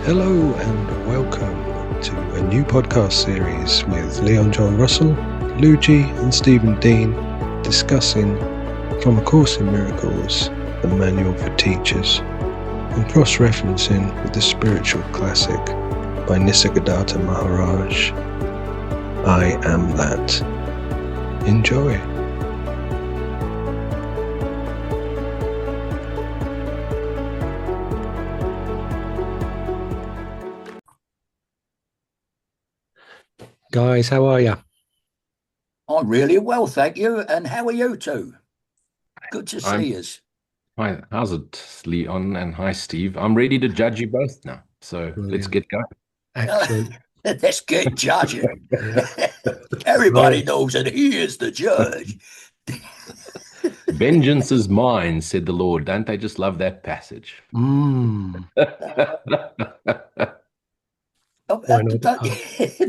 Hello and welcome to a new podcast series with Leon John Russell, Luigi and Stephen Dean discussing From A Course in Miracles, the Manual for Teachers, and cross-referencing with the spiritual classic by Nisargadatta Maharaj, I Am That. Enjoy. Guys, how are you? I'm really well, thank you. And how are you two? Good to see us. Hi, how's it, Leon? And hi, Steve. I'm ready to judge you both now. So let's get going. Excellent. Let's get judging. Yeah. Everybody knows that he is the judge. Vengeance is mine, said the Lord. Don't they just love that passage?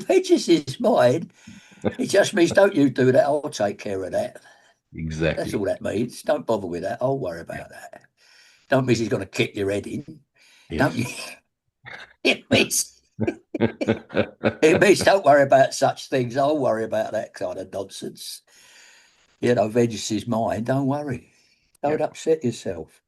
Vengeance is mine. It just means don't you do that, I'll take care of that. Exactly. That's all that means. Don't bother with that. I'll worry about that. Don't mean he's going to kick your head in. Yes. Don't you? It means don't worry about such things. I'll worry about that kind of nonsense. You know, vengeance is mine. Don't worry. Don't upset yourself.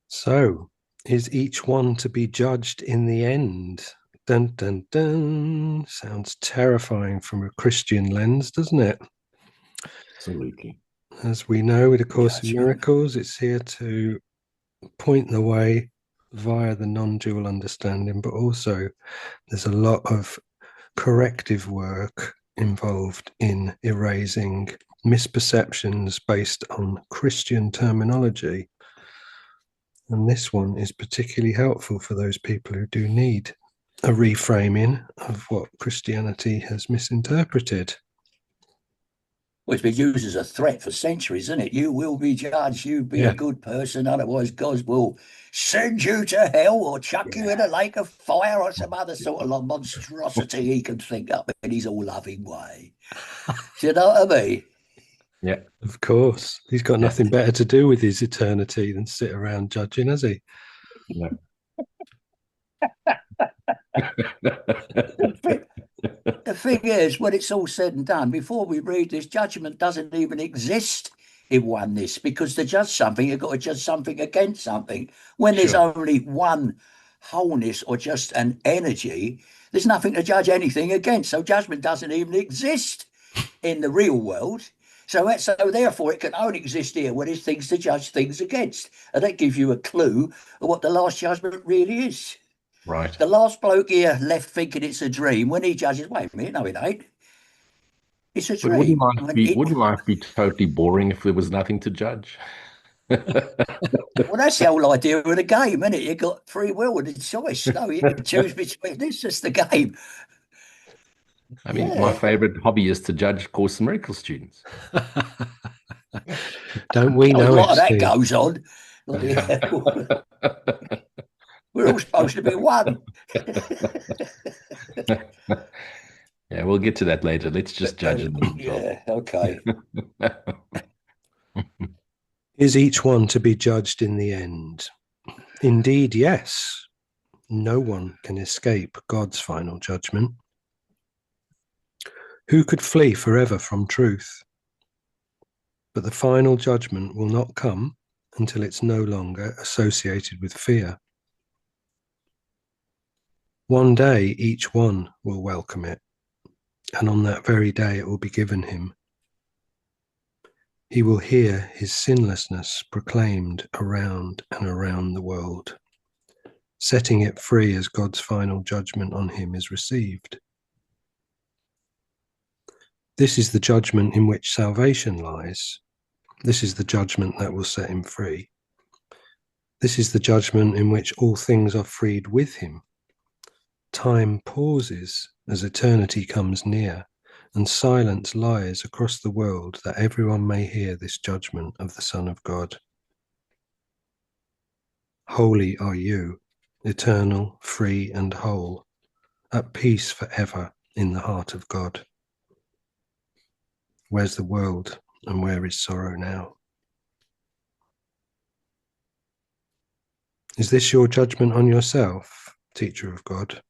So, is each one to be judged in the end? Dun, dun, dun. Sounds terrifying from a Christian lens, doesn't it? Absolutely. As we know with A Course in Miracles, it's here to point the way via the non-dual understanding, but also there's a lot of corrective work involved in erasing misperceptions based on Christian terminology. And this one is particularly helpful for those people who do need a reframing of what Christianity has misinterpreted. Well, it's been used as a threat for centuries, isn't it? You will be judged. You be a good person. Otherwise, God will send you to hell or chuck you in a lake of fire or some other sort of monstrosity he can think up in his all-loving way. Do you know what I mean? Yeah, of course. He's got nothing better to do with his eternity than sit around judging, has he? No. The thing is, when it's all said and done, before we read this, judgment doesn't even exist in oneness, because to judge something, you've got to judge something against something. When there's only one wholeness or just an energy, there's nothing to judge anything against. So judgment doesn't even exist in the real world. So therefore, it can only exist here when there's things to judge things against. And that gives you a clue of what the last judgment really is. Right. The last bloke here left thinking it's a dream. When he judges, wait a minute, no, it ain't. It's a dream. Wouldn't life be totally boring if there was nothing to judge? Well, that's the whole idea of the game, isn't it? You've got free will and choice. No, you can choose between. It's just the game. I mean, my favorite hobby is to judge Course in Miracles students. Don't we know a lot of that goes on. We're all supposed to be one. Yeah, we'll get to that later. Let's just judge them. Yeah, okay. Is each one to be judged in the end? Indeed, yes. No one can escape God's final judgment. Who could flee forever from truth? But the final judgment will not come until it's no longer associated with fear. One day, each one will welcome it, and on that very day it will be given him. He will hear his sinlessness proclaimed around and around the world, setting it free as God's final judgment on him is received. This is the judgment in which salvation lies. This is the judgment that will set him free. This is the judgment in which all things are freed with him. Time pauses as eternity comes near, and silence lies across the world that everyone may hear this judgment of the Son of God. Holy are you, eternal, free and whole, at peace forever in the heart of God. Where's the world and where is sorrow now? Is this your judgment on yourself, teacher of God? Do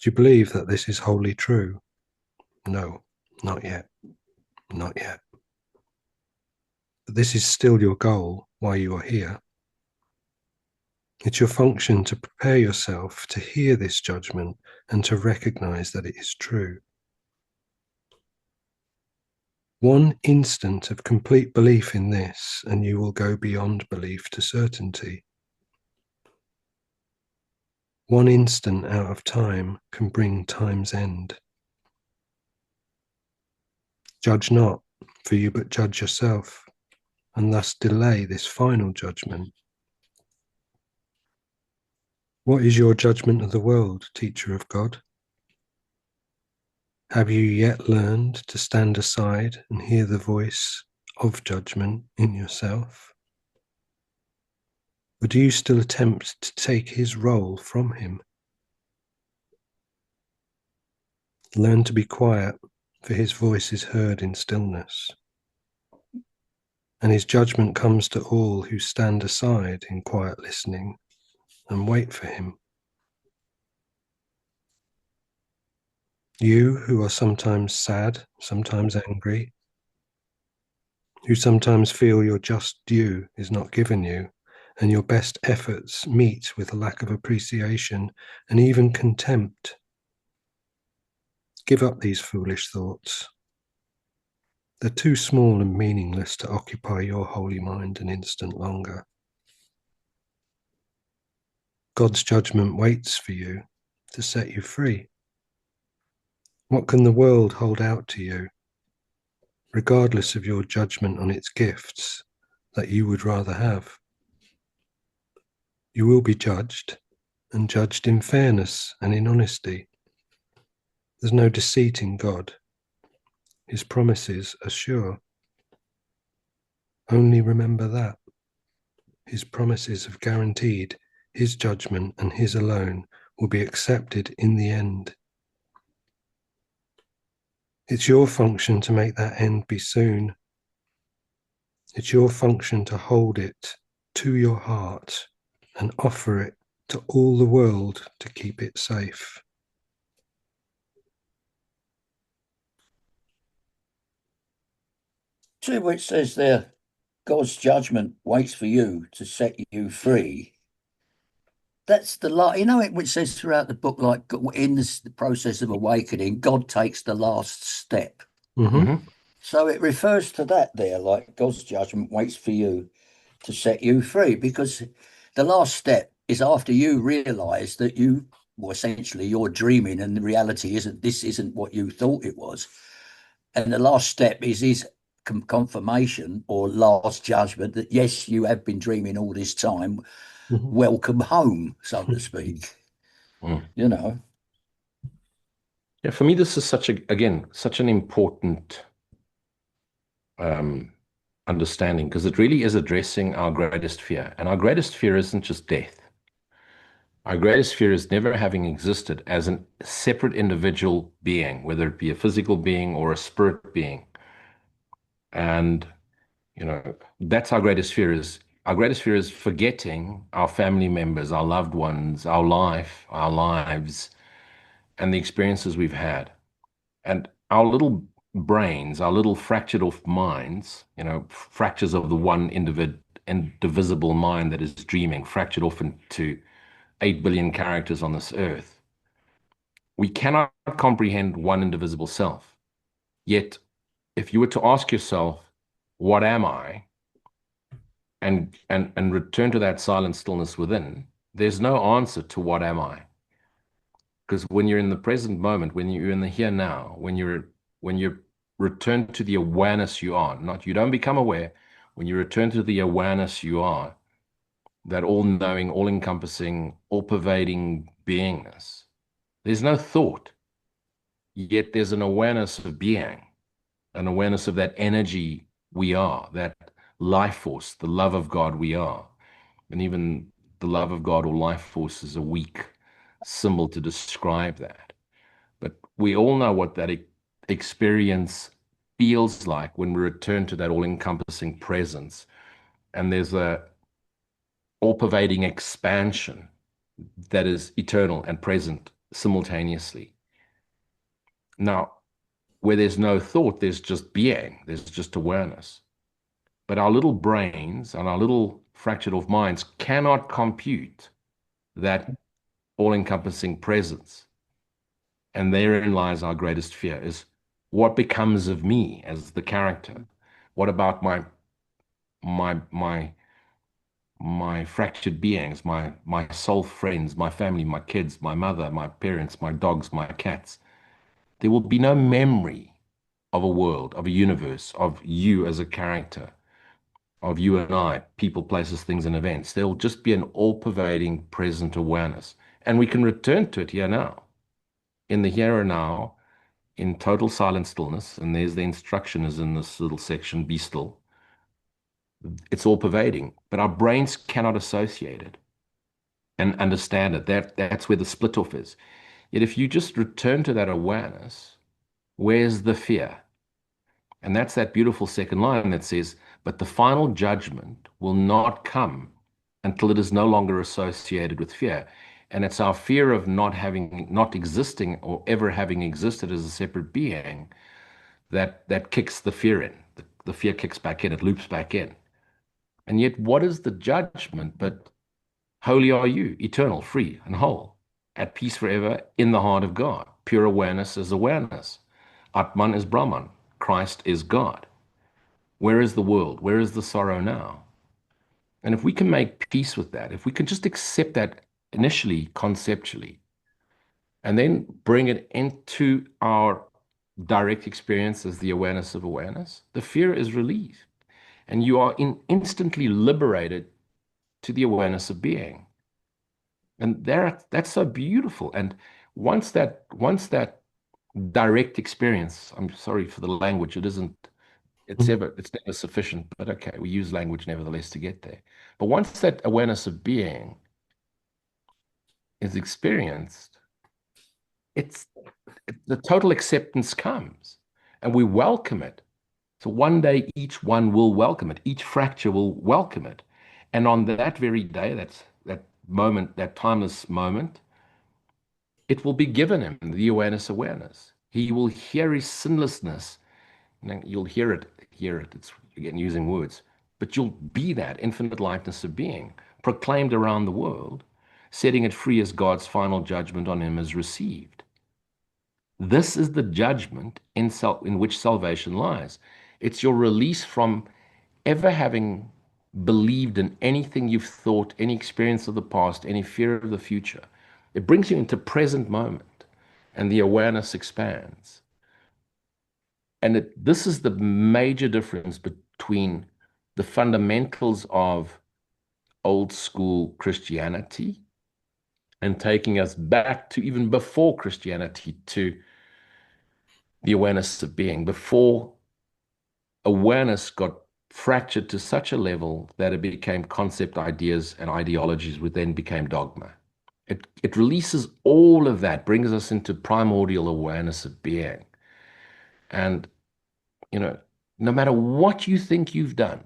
you believe that this is wholly true? No, not yet. Not yet. But this is still your goal while you are here. It's your function to prepare yourself to hear this judgment and to recognize that it is true. One instant of complete belief in this, and you will go beyond belief to certainty. One instant out of time can bring time's end. Judge not, for you but judge yourself, and thus delay this final judgment. What is your judgment of the world, teacher of God? Have you yet learned to stand aside and hear the voice of judgment in yourself? Or do you still attempt to take his role from him? Learn to be quiet, for his voice is heard in stillness. And his judgment comes to all who stand aside in quiet listening and wait for him. You who are sometimes sad, sometimes angry, who sometimes feel your just due is not given you, and your best efforts meet with a lack of appreciation and even contempt. Give up these foolish thoughts. They're too small and meaningless to occupy your holy mind an instant longer. God's judgment waits for you to set you free. What can the world hold out to you, regardless of your judgment on its gifts, that you would rather have? You will be judged, and judged in fairness and in honesty. There's no deceit in God. His promises are sure. Only remember that. His promises have guaranteed his judgment, and his alone will be accepted in the end. It's your function to make that end be soon. It's your function to hold it to your heart and offer it to all the world to keep it safe. See what it says there, God's judgment waits for you to set you free. That's the last, you know, it says throughout the book, like in the process of awakening, God takes the last step. Mm-hmm. So it refers to that there, like God's judgment waits for you to set you free, because the last step is after you realize that well, essentially you're dreaming and the reality isn't what you thought it was. And the last step is his confirmation or last judgment that, yes, you have been dreaming all this time. Mm-hmm. Welcome home, so to speak. You know. Yeah, for me, this is such an important understanding, because it really is addressing our greatest fear. And our greatest fear isn't just death. Our greatest fear is never having existed as a separate individual being, whether it be a physical being or a spirit being. And, that's our greatest fear. Our greatest fear is forgetting our family members, our loved ones, our life, our lives, and the experiences we've had. And our little brains, our little fractured off minds, fractures of the one indivisible mind that is dreaming, fractured off into 8 billion characters on this earth. We cannot comprehend one indivisible self. Yet, if you were to ask yourself, what am I? And return to that silent stillness within, there's no answer to what am I. Because when you're in the present moment, when you're in the here now, when you return to the awareness you are, not you don't become aware, when you return to the awareness you are, that all-knowing, all-encompassing, all-pervading beingness, there's no thought, yet there's an awareness of being, an awareness of that energy we are, that life force, the love of God we are. And even the love of God or life force is a weak symbol to describe that. But we all know what that experience feels like when we return to that all-encompassing presence. And there's all-pervading expansion that is eternal and present simultaneously. Now, where there's no thought, there's just being, there's just awareness. But our little brains and our little fractured off minds cannot compute that all-encompassing presence. And therein lies our greatest fear, is what becomes of me as the character? What about my fractured beings, my soul friends, my family, my kids, my mother, my parents, my dogs, my cats? There will be no memory of a world, of a universe, of you as a character, of you and I, people, places, things, and events. There will just be an all-pervading present awareness. And we can return to it here now, in the here and now, in total silent stillness. And there's the instruction is in this little section, be still. It's all-pervading, but our brains cannot associate it and understand it. That's where the split off is. Yet if you just return to that awareness, where's the fear? And that's that beautiful second line that says, but the final judgment will not come until it is no longer associated with fear. And it's our fear of not existing or ever having existed as a separate being that kicks the fear in. The fear kicks back in, it loops back in. And yet, what is the judgment but holy are you, eternal, free, and whole, at peace forever in the heart of God. Pure awareness is awareness. Atman is Brahman. Christ is God. Where is the world? Where is the sorrow now? And if we can make peace with that, if we can just accept that initially, conceptually, and then bring it into our direct experience as the awareness of awareness, the fear is relieved. And you are instantly liberated to the awareness of being. And that's so beautiful. And once that direct experience, I'm sorry for the language, it's never sufficient, but okay, we use language nevertheless to get there. But once that awareness of being is experienced, the total acceptance comes and we welcome it. So one day each one will welcome it, each fracture will welcome it. And on that very day, that moment, that timeless moment, it will be given him the awareness. He will hear his sinlessness. You'll hear it. It's again using words, but you'll be that infinite lightness of being proclaimed around the world, setting it free as God's final judgment on him is received. This is the judgment in which salvation lies. It's your release from ever having believed in anything you've thought, any experience of the past, any fear of the future. It brings you into present moment, and the awareness expands. And this is the major difference between the fundamentals of old school Christianity and taking us back to even before Christianity, to the awareness of being, before awareness got fractured to such a level that it became concept ideas and ideologies, which then became dogma. It releases all of that, brings us into primordial awareness of being. And, no matter what you think you've done,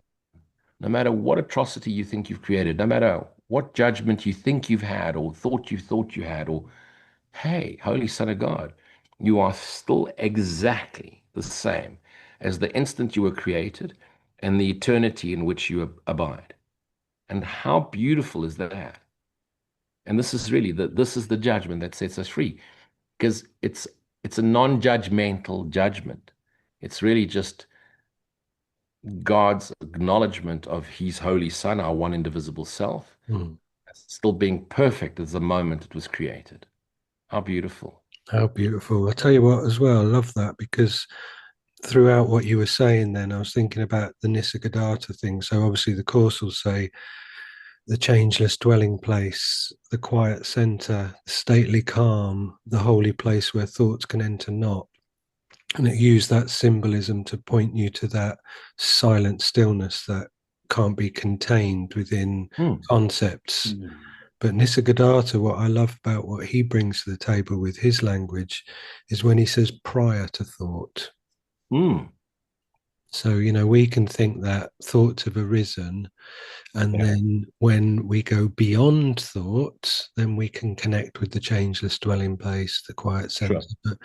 no matter what atrocity you think you've created, no matter what judgment you think you've had or thought you had, or, hey, Holy Son of God, you are still exactly the same as the instant you were created and the eternity in which you abide. And how beautiful is that? And this is really this is the judgment that sets us free, because it's a non-judgmental judgment. It's really just God's acknowledgement of his Holy Son, our one indivisible self, still being perfect as the moment it was created. How beautiful. How beautiful. I tell you what, as well, I love that, because throughout what you were saying then, I was thinking about the Nisargadatta thing. So obviously the Course will say the changeless dwelling place, the quiet center, the stately calm, the holy place where thoughts can enter not. And it used that symbolism to point you to that silent stillness that can't be contained within concepts. But Nisargadatta, what I love about what he brings to the table with his language is when he says prior to thought. So, we can think that thoughts have arisen, and Yeah, then when we go beyond thoughts, then we can connect with the changeless dwelling place, the quiet sure. center. But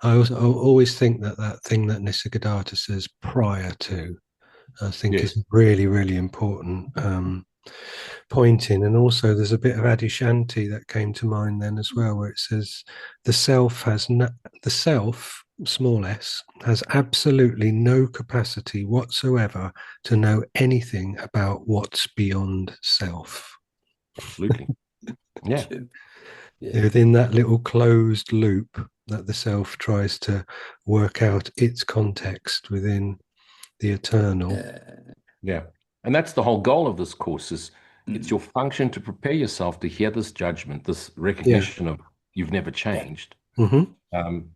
I always think that that thing that Nisargadatta says prior to, I think is Yes, really, really important pointing. And also, there's a bit of Adyashanti that came to mind then as well, where it says the self has the self, small s, has absolutely no capacity whatsoever to know anything about what's beyond self. absolutely. Yeah, Yeah. Within that little closed loop that the self tries to work out its context within the eternal. yeah. And that's the whole goal of this course is it's Mm. your function to prepare yourself to hear this judgment, this Yeah. recognition of you've never Yeah. changed. Mm-hmm. Um,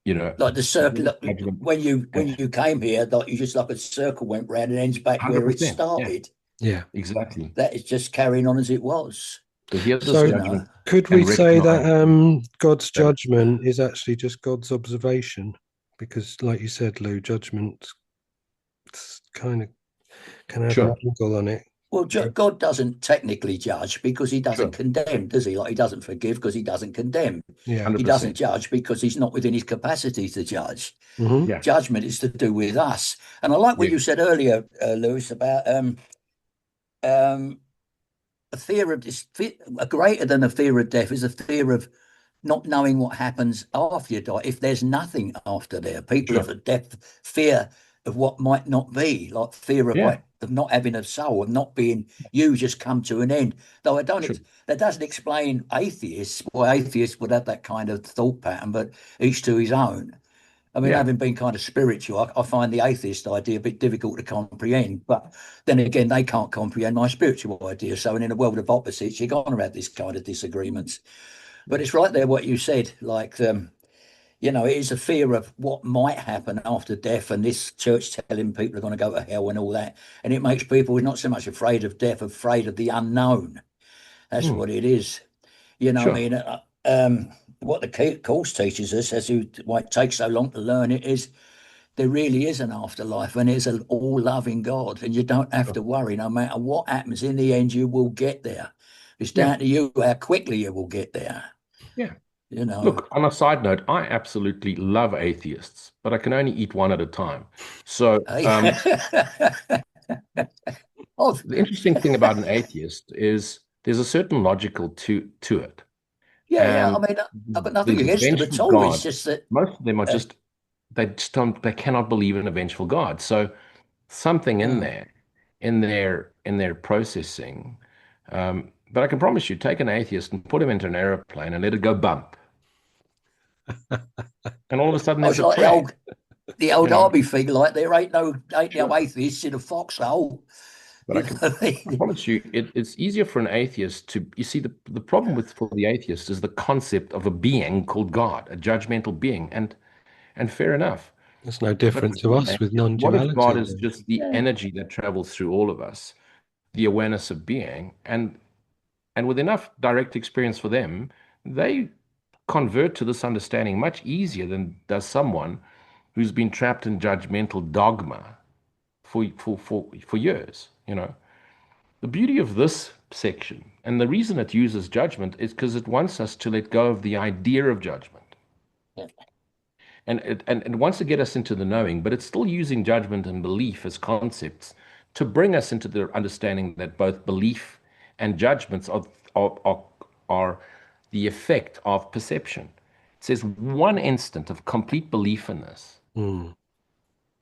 you know, Like the circle, judgment when you and came here, like you just like a circle went round and ends back where it 100%. Yeah, started. Yeah. exactly. That is just carrying on as it was. So hear this So, You know. judgment could we and say recognize that God's that, judgment is actually just God's observation? Because, like you said, Lou, judgment kind of can have an sure, angle on it. Well, God doesn't technically judge because he doesn't sure, condemn, does he? Like he doesn't forgive because he doesn't condemn. Yeah. He doesn't 100%. judge because he's not within his capacity to judge. Mm-hmm. Yeah, Judgment is to do with us. And I like what yeah, you said earlier, Lewis, about um, a fear of this. Greater than a fear of death is a fear of not knowing what happens after you die. If there's nothing after there, people sure. of a death fear of what might not be, like fear of Yeah, like of not having a soul, of not being you, just come to an end. Though I don't, sure. that doesn't explain atheists. Why atheists would have that kind of thought pattern, but each to his own. I mean, Yeah, having been kind of spiritual, I find the atheist idea a bit difficult to comprehend. But then again, they can't comprehend my spiritual idea. So, in a world of opposites, you're going to have this kind of disagreements. But it's right there what you said. Like, it is a fear of what might happen after death, and this church telling people are going to go to hell and all that. And it makes people not so much afraid of death, afraid of the unknown. That's mm, what it is. You know, what I sure. mean, what the course teaches us, why it takes so long to learn it, is there really is an afterlife and there's an all loving God, and you don't have Sure. to worry. No matter what happens, in the end, you will get there. It's Yeah, down to you how quickly you will get there. yeah. You know, Look, on a side note, I absolutely love atheists, but I can only eat one at a time. So, oh, the interesting thing about an atheist is there's a certain logical to it. yeah, yeah. I And mean, I've got nothing these against them at vengeful all. It's gods, just that, most of them are uh, just they cannot believe in a vengeful God. So something in uh, there, in their processing. But I can promise you, take an atheist and put him into an aeroplane and let it go bump, and all of a sudden I there's was a like crash. the You old know, army thing. Like there ain't no sure. atheists in a foxhole. But You I know can what I mean? promise you, it's easier for an atheist to, you see, the problem for the atheist is the concept of a being called God, a judgmental being, and fair enough. It's no But different to for an us with atheist, what if God non-duality is then. just the Yeah. energy that travels through all of us, the awareness of being, and with enough direct experience for them, they convert to this understanding much easier than does someone who's been trapped in judgmental dogma for years, you know. The beauty of this section, and the reason it uses judgment, is because it wants us to let go of the idea of judgment. Yeah. And it wants to get us into the knowing, but it's still using judgment and belief as concepts to bring us into the understanding that both belief and judgments are, are, are the effect of perception. It says one instant of complete belief in this. Mm,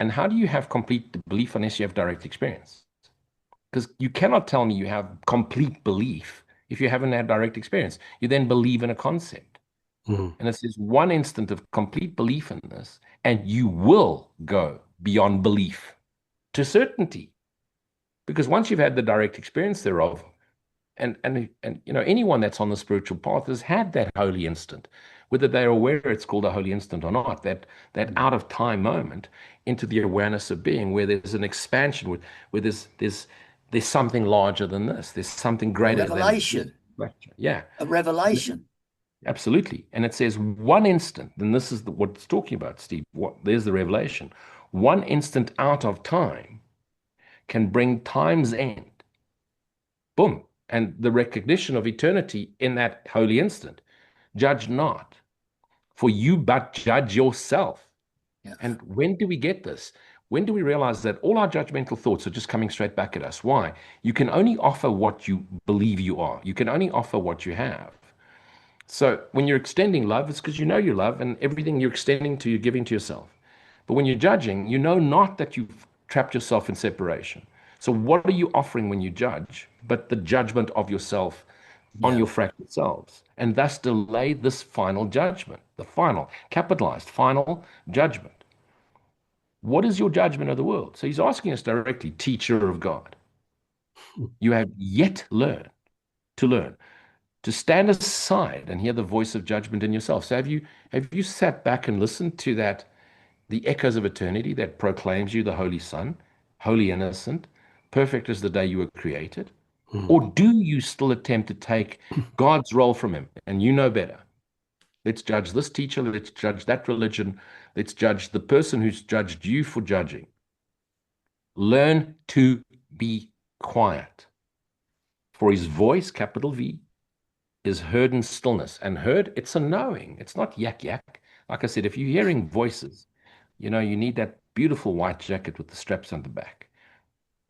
And how do you have complete belief unless you have direct experience? Because you cannot tell me you have complete belief if you haven't had direct experience. You then believe in a concept. mm, And it says one instant of complete belief in this, and you will go beyond belief to certainty. Because once you've had the direct experience thereof, and anyone that's on the spiritual path has had that holy instant, whether they're aware it's called a holy instant or not, that out of time moment into the awareness of being, where there's an expansion, where there's something larger than this, there's something A greater than this. revelation. Yeah, A revelation. absolutely. And it says one instant, and this is what it's talking about, Steve. There's the revelation. One instant out of time can bring time's end. Boom. And the recognition of eternity in that holy instant. Judge not, for you but judge yourself. Yeah. And when do we get this? When do we realize that all our judgmental thoughts are just coming straight back at us? Why? You can only offer what you believe you are. You can only offer what you have. So when you're extending love, it's because you know you love, and everything you're extending to, you're giving to yourself. But when you're judging, you know not that you've trapped yourself in separation. So what are you offering when you judge, but the judgment of yourself on your fractured selves, and thus delay this final judgment, the final, capitalized, final judgment. What is your judgment of the world? So he's asking us directly, teacher of God, you have yet to learn, to stand aside and hear the voice of judgment in yourself. So have you sat back and listened to that, the echoes of eternity that proclaims you the Holy Son, holy innocent, perfect as the day you were created? Or do you still attempt to take God's role from him? And you know better. Let's judge this teacher. Let's judge that religion. Let's judge the person who's judged you for judging. Learn to be quiet. For his voice, capital V, is heard in stillness. And heard, it's a knowing. It's not yak yak. Like I said, if you're hearing voices, you need that beautiful white jacket with the straps on the back.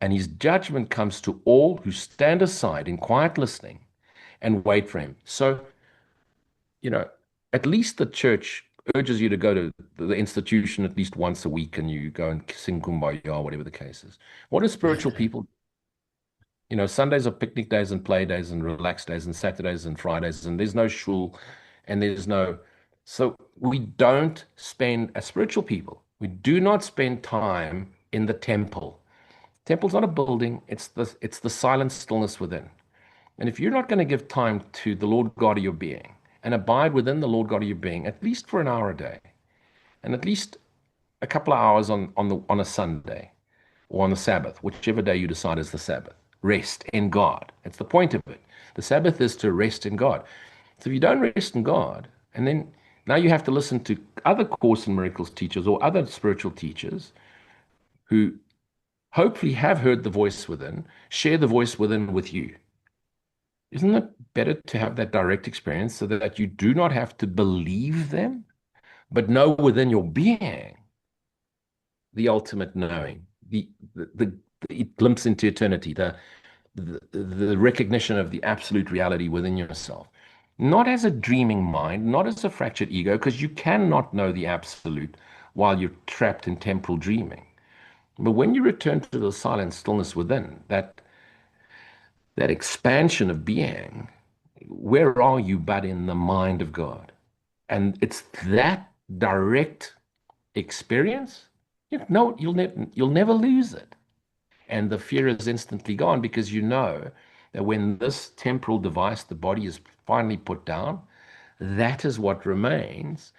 And his judgment comes to all who stand aside in quiet listening and wait for him. So, at least the church urges you to go to the institution at least once a week and you go and sing Kumbaya, whatever the case is. What do spiritual people? Sundays are picnic days and play days and relaxed days and Saturdays and Fridays, and there's no shul and there's no. So we don't spend, as spiritual people, we do not spend time in the temple. Temple's not a building, it's the silent stillness within. And if you're not going to give time to the Lord God of your being and abide within the Lord God of your being, at least for an hour a day, and at least a couple of hours on a Sunday or on the Sabbath, whichever day you decide is the Sabbath, rest in God. That's the point of it. The Sabbath is to rest in God. So if you don't rest in God, and then now you have to listen to other Course in Miracles teachers or other spiritual teachers who hopefully have heard the voice within, share the voice within with you. Isn't it better to have that direct experience so that you do not have to believe them, but know within your being the ultimate knowing, the glimpse into eternity, the recognition of the absolute reality within yourself? Not as a dreaming mind, not as a fractured ego, because you cannot know the absolute while you're trapped in temporal dreaming. But when you return to the silent stillness within, that expansion of being, where are you but in the mind of God? And it's that direct experience. You'll never lose it. And the fear is instantly gone because you know that when this temporal device, the body, is finally put down, that is what remains.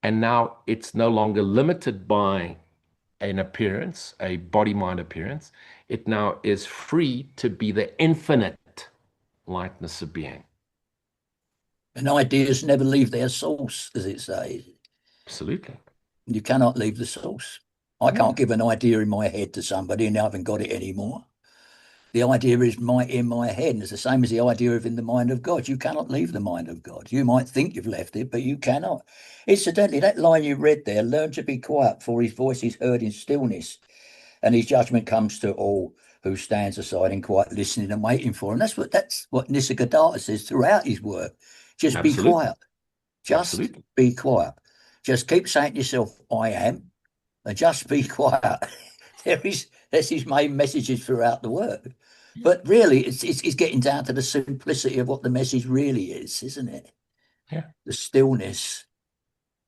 And now it's no longer limited by an appearance, a body-mind appearance. It now is free to be the infinite lightness of being. And ideas never leave their source, as it says. Absolutely. You cannot leave the source. I can't give an idea in my head to somebody and I haven't got it anymore. The idea is in my head, and it's the same as the idea of in the mind of God. You cannot leave the mind of God. You might think you've left it, but you cannot. Incidentally, that line you read there, learn to be quiet, for his voice is heard in stillness, and his judgment comes to all who stands aside in quiet listening and waiting for him. That's what Nisargadatta says throughout his work. Just be quiet. Just be quiet. Just keep saying to yourself, I am, and just be quiet. That's his main messages throughout the work. But really, it's getting down to the simplicity of what the message really is, isn't it? Yeah. The stillness,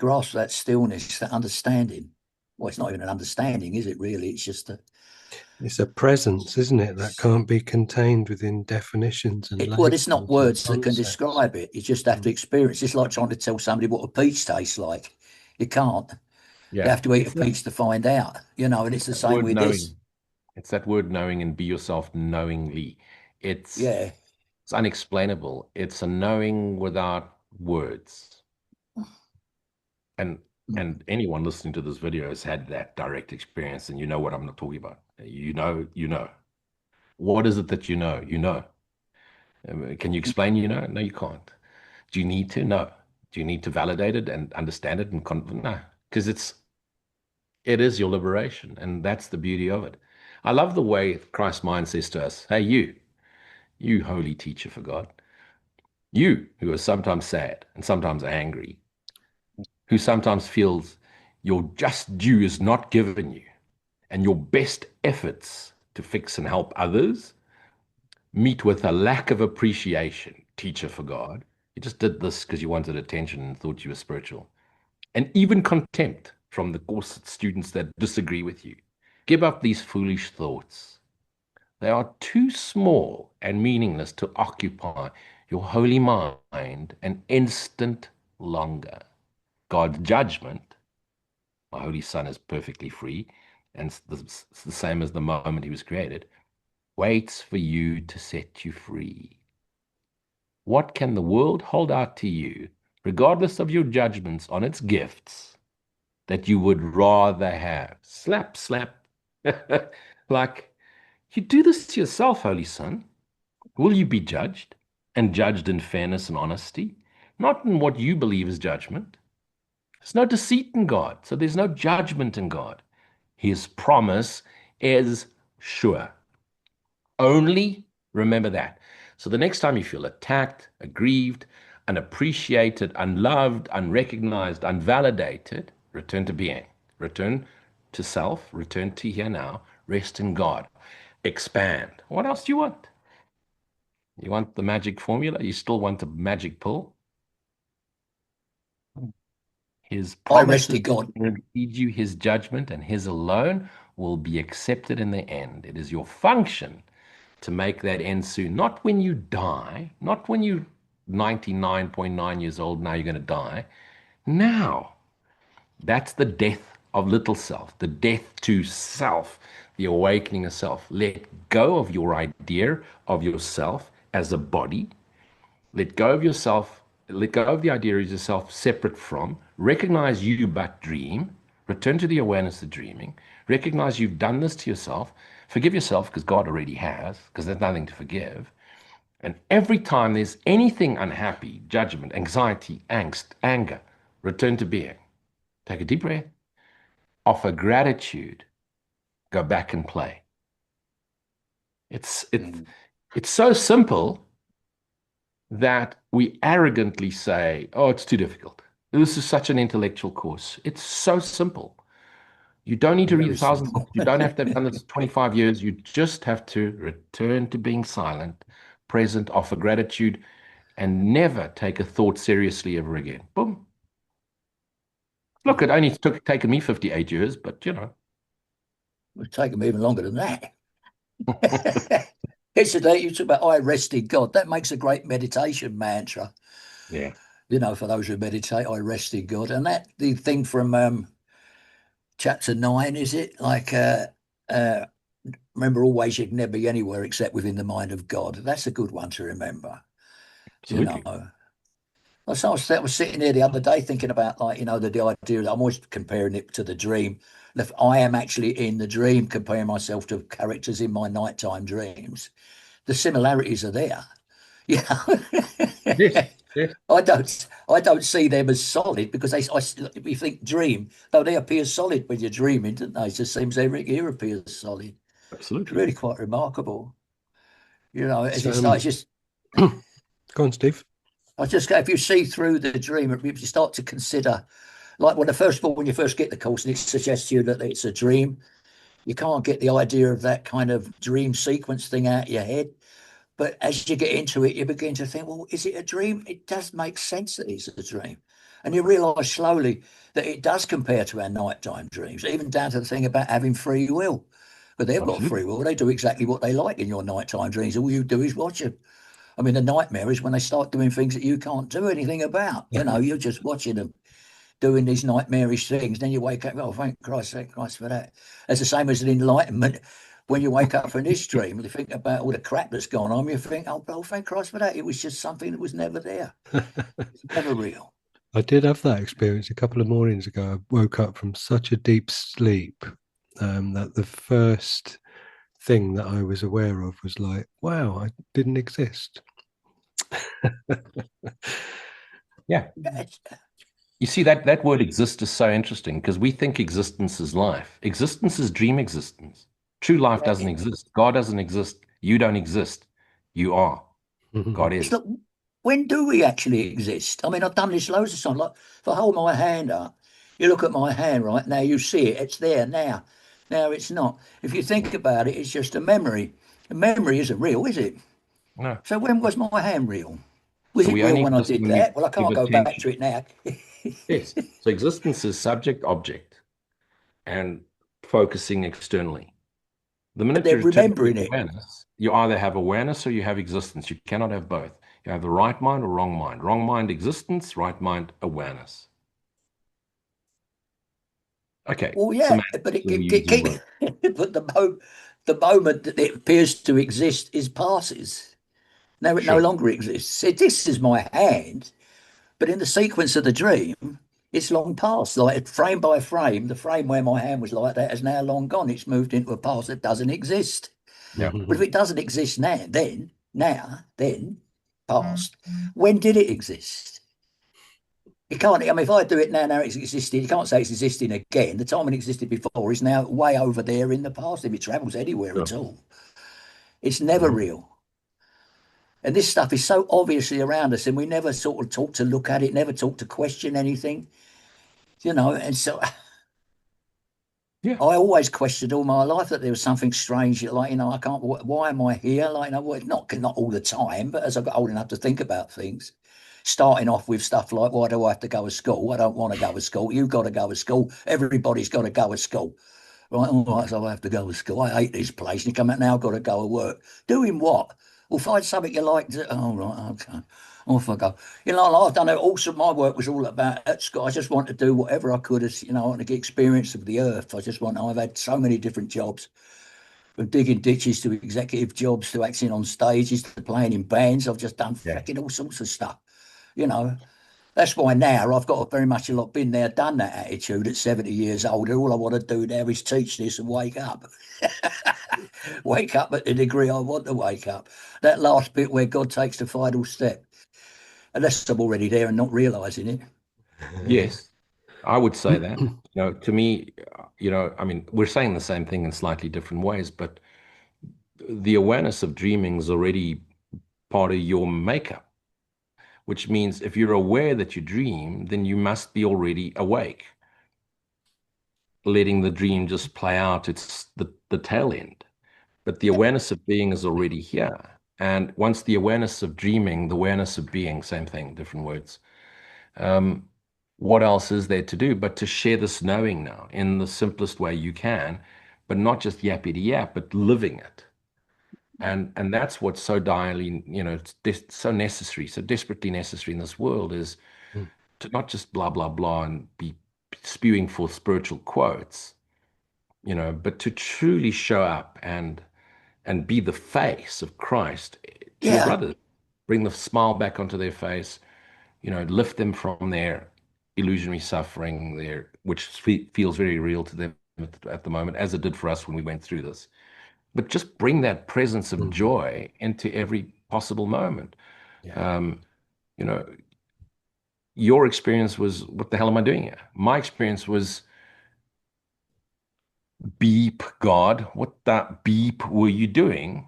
grasp that stillness, that understanding. Well, it's not even an understanding, is it really? It's just it's a presence, isn't it? That can't be contained within definitions and well, it's not labels words and that can concepts. describe it. You just have to experience. It's like trying to tell somebody what a peach tastes like. You can't. You have to eat a peach to find out, and it's the same with this. It's that word knowing, and be yourself knowingly. It's unexplainable. It's a knowing without words. And And anyone listening to this video has had that direct experience, and you know what I'm not talking about. You know. What is it that you know? You know. Can you explain, you know? No, you can't. Do you need to? No. Do you need to validate it and understand it? No, because it is your liberation, and that's the beauty of it. I love the way Christ's mind says to us, hey, you holy teacher for God, you who are sometimes sad and sometimes angry, who sometimes feels your just due is not given you, and your best efforts to fix and help others meet with a lack of appreciation, teacher for God. You just did this because you wanted attention and thought you were spiritual. And even contempt from the course students that disagree with you. Give up these foolish thoughts. They are too small and meaningless to occupy your holy mind an instant longer. God's judgment, my holy son is perfectly free, and it's the same as the moment he was created, waits for you to set you free. What can the world hold out to you, regardless of your judgments on its gifts, that you would rather have? Slap, slap. Like, you do this to yourself, Holy Son. Will you be judged, and judged in fairness and honesty, not in what you believe is judgment? There's no deceit in God, so there's no judgment in God. His promise is sure. Only remember that. So the next time you feel attacked, aggrieved, unappreciated, unloved, unrecognized, unvalidated, return to being. Return to self, return to here now, rest in God. Expand. What else do you want? You want the magic formula? You still want the magic pill? His I rest promises in God. will lead you, his judgment, and his alone will be accepted in the end. It is your function to make that end soon. Not when you die, not when you're 99.9 years old, now you're going to die. Now, that's the death of little self, the death to self, the awakening of self. Let go of your idea of yourself as a body. Let go of yourself, let go of the idea of yourself separate from, recognize you but dream, return to the awareness of dreaming, recognize you've done this to yourself, forgive yourself because God already has, because there's nothing to forgive. And every time there's anything unhappy, judgment, anxiety, angst, anger, return to being. Take a deep breath, offer gratitude, go back and play. It's so simple that we arrogantly say, oh, it's too difficult. This is such an intellectual course. It's so simple. You don't need to read 1,000 books. You don't have to have done this 25 years. You just have to return to being silent, present, offer gratitude, and never take a thought seriously ever again. Boom. Look, it only taken me 58 years, but you know. It's taken me even longer than that. Yesterday, you talk about I rest in God. That makes a great meditation mantra. Yeah. You know, for those who meditate, I rest in God. And that the thing from chapter 9, is it? Like remember always you can never be anywhere except within the mind of God. That's a good one to remember. Absolutely. You know. I was sitting here the other day thinking about, like, you know, the idea that I'm always comparing it to the dream. If I am actually in the dream, comparing myself to characters in my nighttime dreams, the similarities are there. You know, Yes. Yes. I don't see them as solid because we think dream, though they appear solid when you're dreaming, don't they? It just seems everything here appears solid. It's Absolutely. really quite remarkable. You know, as So, it starts, just go on, Steve. I just if you see through the dream, if you start to consider, like when first of all, when you first get the course and it suggests to you that it's a dream, you can't get the idea of that kind of dream sequence thing out of your head. But as you get into it, you begin to think, well, is it a dream? It does make sense that it's a dream. And you realize slowly that it does compare to our nighttime dreams, even down to the thing about having free will. But they've got Absolutely. free will. They do exactly what they like in your nighttime dreams. All you do is watch them. I mean, the nightmare is when they start doing things that you can't do anything about. You know, you're just watching them doing these nightmarish things. Then you wake up, oh, thank Christ for that. It's the same as an enlightenment. When you wake up from this dream, you think about all the crap that's gone on, you think, oh, thank Christ for that. It was just something that was never there. It's never real. I did have that experience a couple of mornings ago. I woke up from such a deep sleep that the first thing that I was aware of was like, wow, I didn't exist. Yeah. That's- You see, that word exist is so interesting because we think existence is life. Existence is dream existence. True life doesn't exist. God doesn't exist. You don't exist. You are. God It's is. like, when do we actually exist? I mean, I've done this loads of times. Like, if I hold my hand up, you look at my hand right now, you see it, it's there now. Now it's not. If you think about it, it's just a memory. A memory isn't real, is it? No. So when was my hand real? Was So it we real only when I exist did when we that? Well, I give can't go back attention. to it now. Yes. So existence is subject, object, and focusing externally. The But minute they're you return to remembering it. awareness, you either have awareness or you have existence. You cannot have both. You have the right mind or wrong mind. Wrong mind, existence, right mind, awareness. Okay, Well, yeah, but semantics, and we use your word. but the moment that it appears to exist is passes. Now it no Sure. longer exists. This is my hand, but in the sequence of the dream, it's long past. Like frame by frame, the frame where my hand was like that is now long gone. It's moved into a past that doesn't exist. Yeah. But if it doesn't exist then, past, when did it exist? You can't, I mean, if I do it now it's existing, you can't say it's existing again. The time when it existed before is now way over there in the past, if it travels anywhere Sure. at all. It's never Mhm. real. And this stuff is so obviously around us, and we never sort of talk to look at it, never talk to question anything, you know. And so Yeah. I always questioned all my life that there was something strange, like, you know, I can't, why am I here? Like, you know, well, not all the time, but as I got old enough to think about things, starting off with stuff like, why do I have to go to school? I don't want to go to school. You've got to go to school. Everybody's got to go to school. Right, all right, so I have to go to school. I hate this place. And you come out now, I've got to go to work. Doing what? Well, find something you like to. Oh, right, okay. Off I go. You know, like I've done it. Also, my work was all about at school. I just wanted to do whatever I could, as you know, I want to get experience of the earth. I've had so many different jobs, from digging ditches to executive jobs to acting on stages to playing in bands. I've just done Yeah. fucking all sorts of stuff. You know, that's why now I've got very much a lot been there, done that attitude at 70 years old. All I want to do now is teach this and wake up. Wake up at the degree I want to wake up. That last bit where God takes the final step. Unless I'm already there and not realizing it. Yes, I would say that. To me, I mean, we're saying the same thing in slightly different ways, but the awareness of dreaming is already part of your makeup, which means if you're aware that you dream, then you must be already awake, letting the dream just play out. It's the tail end. But the awareness of being is already here. And once the awareness of dreaming, the awareness of being, same thing, different words. Um, what else is there to do but to share this knowing now in the simplest way you can, but not just yappity yap, but living it. And that's what's so direly, so necessary, so desperately necessary in this world is to not just blah blah blah and be spewing forth spiritual quotes, but to truly show up and be the face of Christ to your Yeah, brothers. Bring the smile back onto their face, lift them from their illusionary suffering, which feels very real to them at the moment, as it did for us when we went through this. But just bring that presence of joy into every possible moment. Yeah. Um, you know, your experience was, what the hell am I doing here? My experience was, beep, God, what that beep were you doing?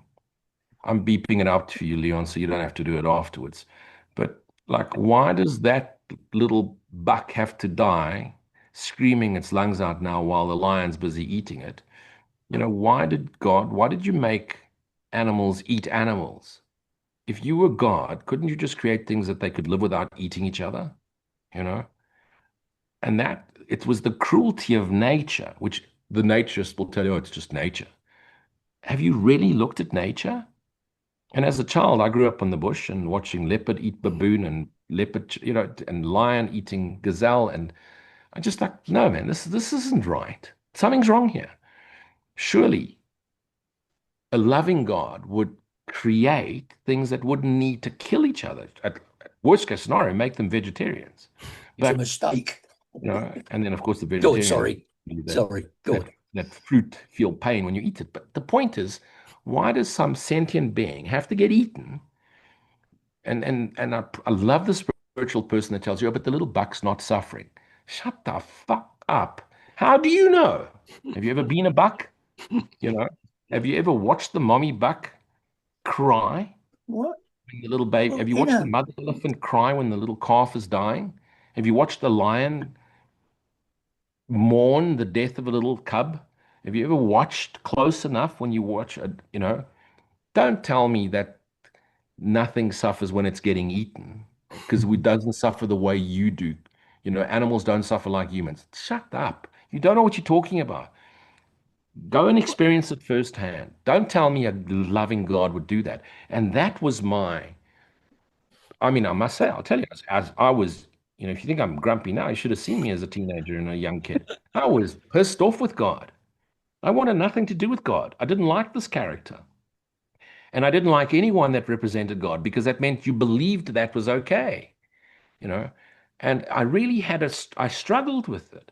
I'm beeping it out for you, Leon, so you don't have to do it afterwards. But like, why does that little buck have to die screaming its lungs out now while the lion's busy eating it? Why did you make animals eat animals? If you were God, couldn't you just create things that they could live without eating each other? You know? And that it was the cruelty of nature, which the naturist will tell you, oh, it's just nature. Have you really looked at nature? And as a child, I grew up in the bush and watching leopard eat baboon and leopard, and lion eating gazelle. And I just like, no, man, this isn't right. Something's wrong here. Surely a loving God would create things that wouldn't need to kill each other. Worst case scenario, make them vegetarians. It's a But, mistake. and then of course the Good, vegetarians sorry. do Sorry, good. that fruit feel pain when you eat it. But the point is, why does some sentient being have to get eaten? And I love the spiritual person that tells you, oh, but the little buck's not suffering. Shut the fuck up. How do you know? Have you ever been a buck? You know, have you ever watched the mommy buck cry What? when the little baby? Well, Have you you watched the know, mother elephant cry when the little calf is dying? Have you watched the lion mourn the death of a little cub? Have you ever watched close enough when you watch a, don't tell me that nothing suffers when it's getting eaten because it doesn't suffer the way you do. Animals don't suffer like humans. Shut up. You don't know what you're talking about. Go and experience it firsthand. Don't tell me a loving God would do that. And that was I must say, I'll tell you, as I was, if you think I'm grumpy now, you should have seen me as a teenager and a young kid. I was pissed off with God. I wanted nothing to do with God. I didn't like this character. And I didn't like anyone that represented God because that meant you believed that was okay, you know. And I really I struggled with it.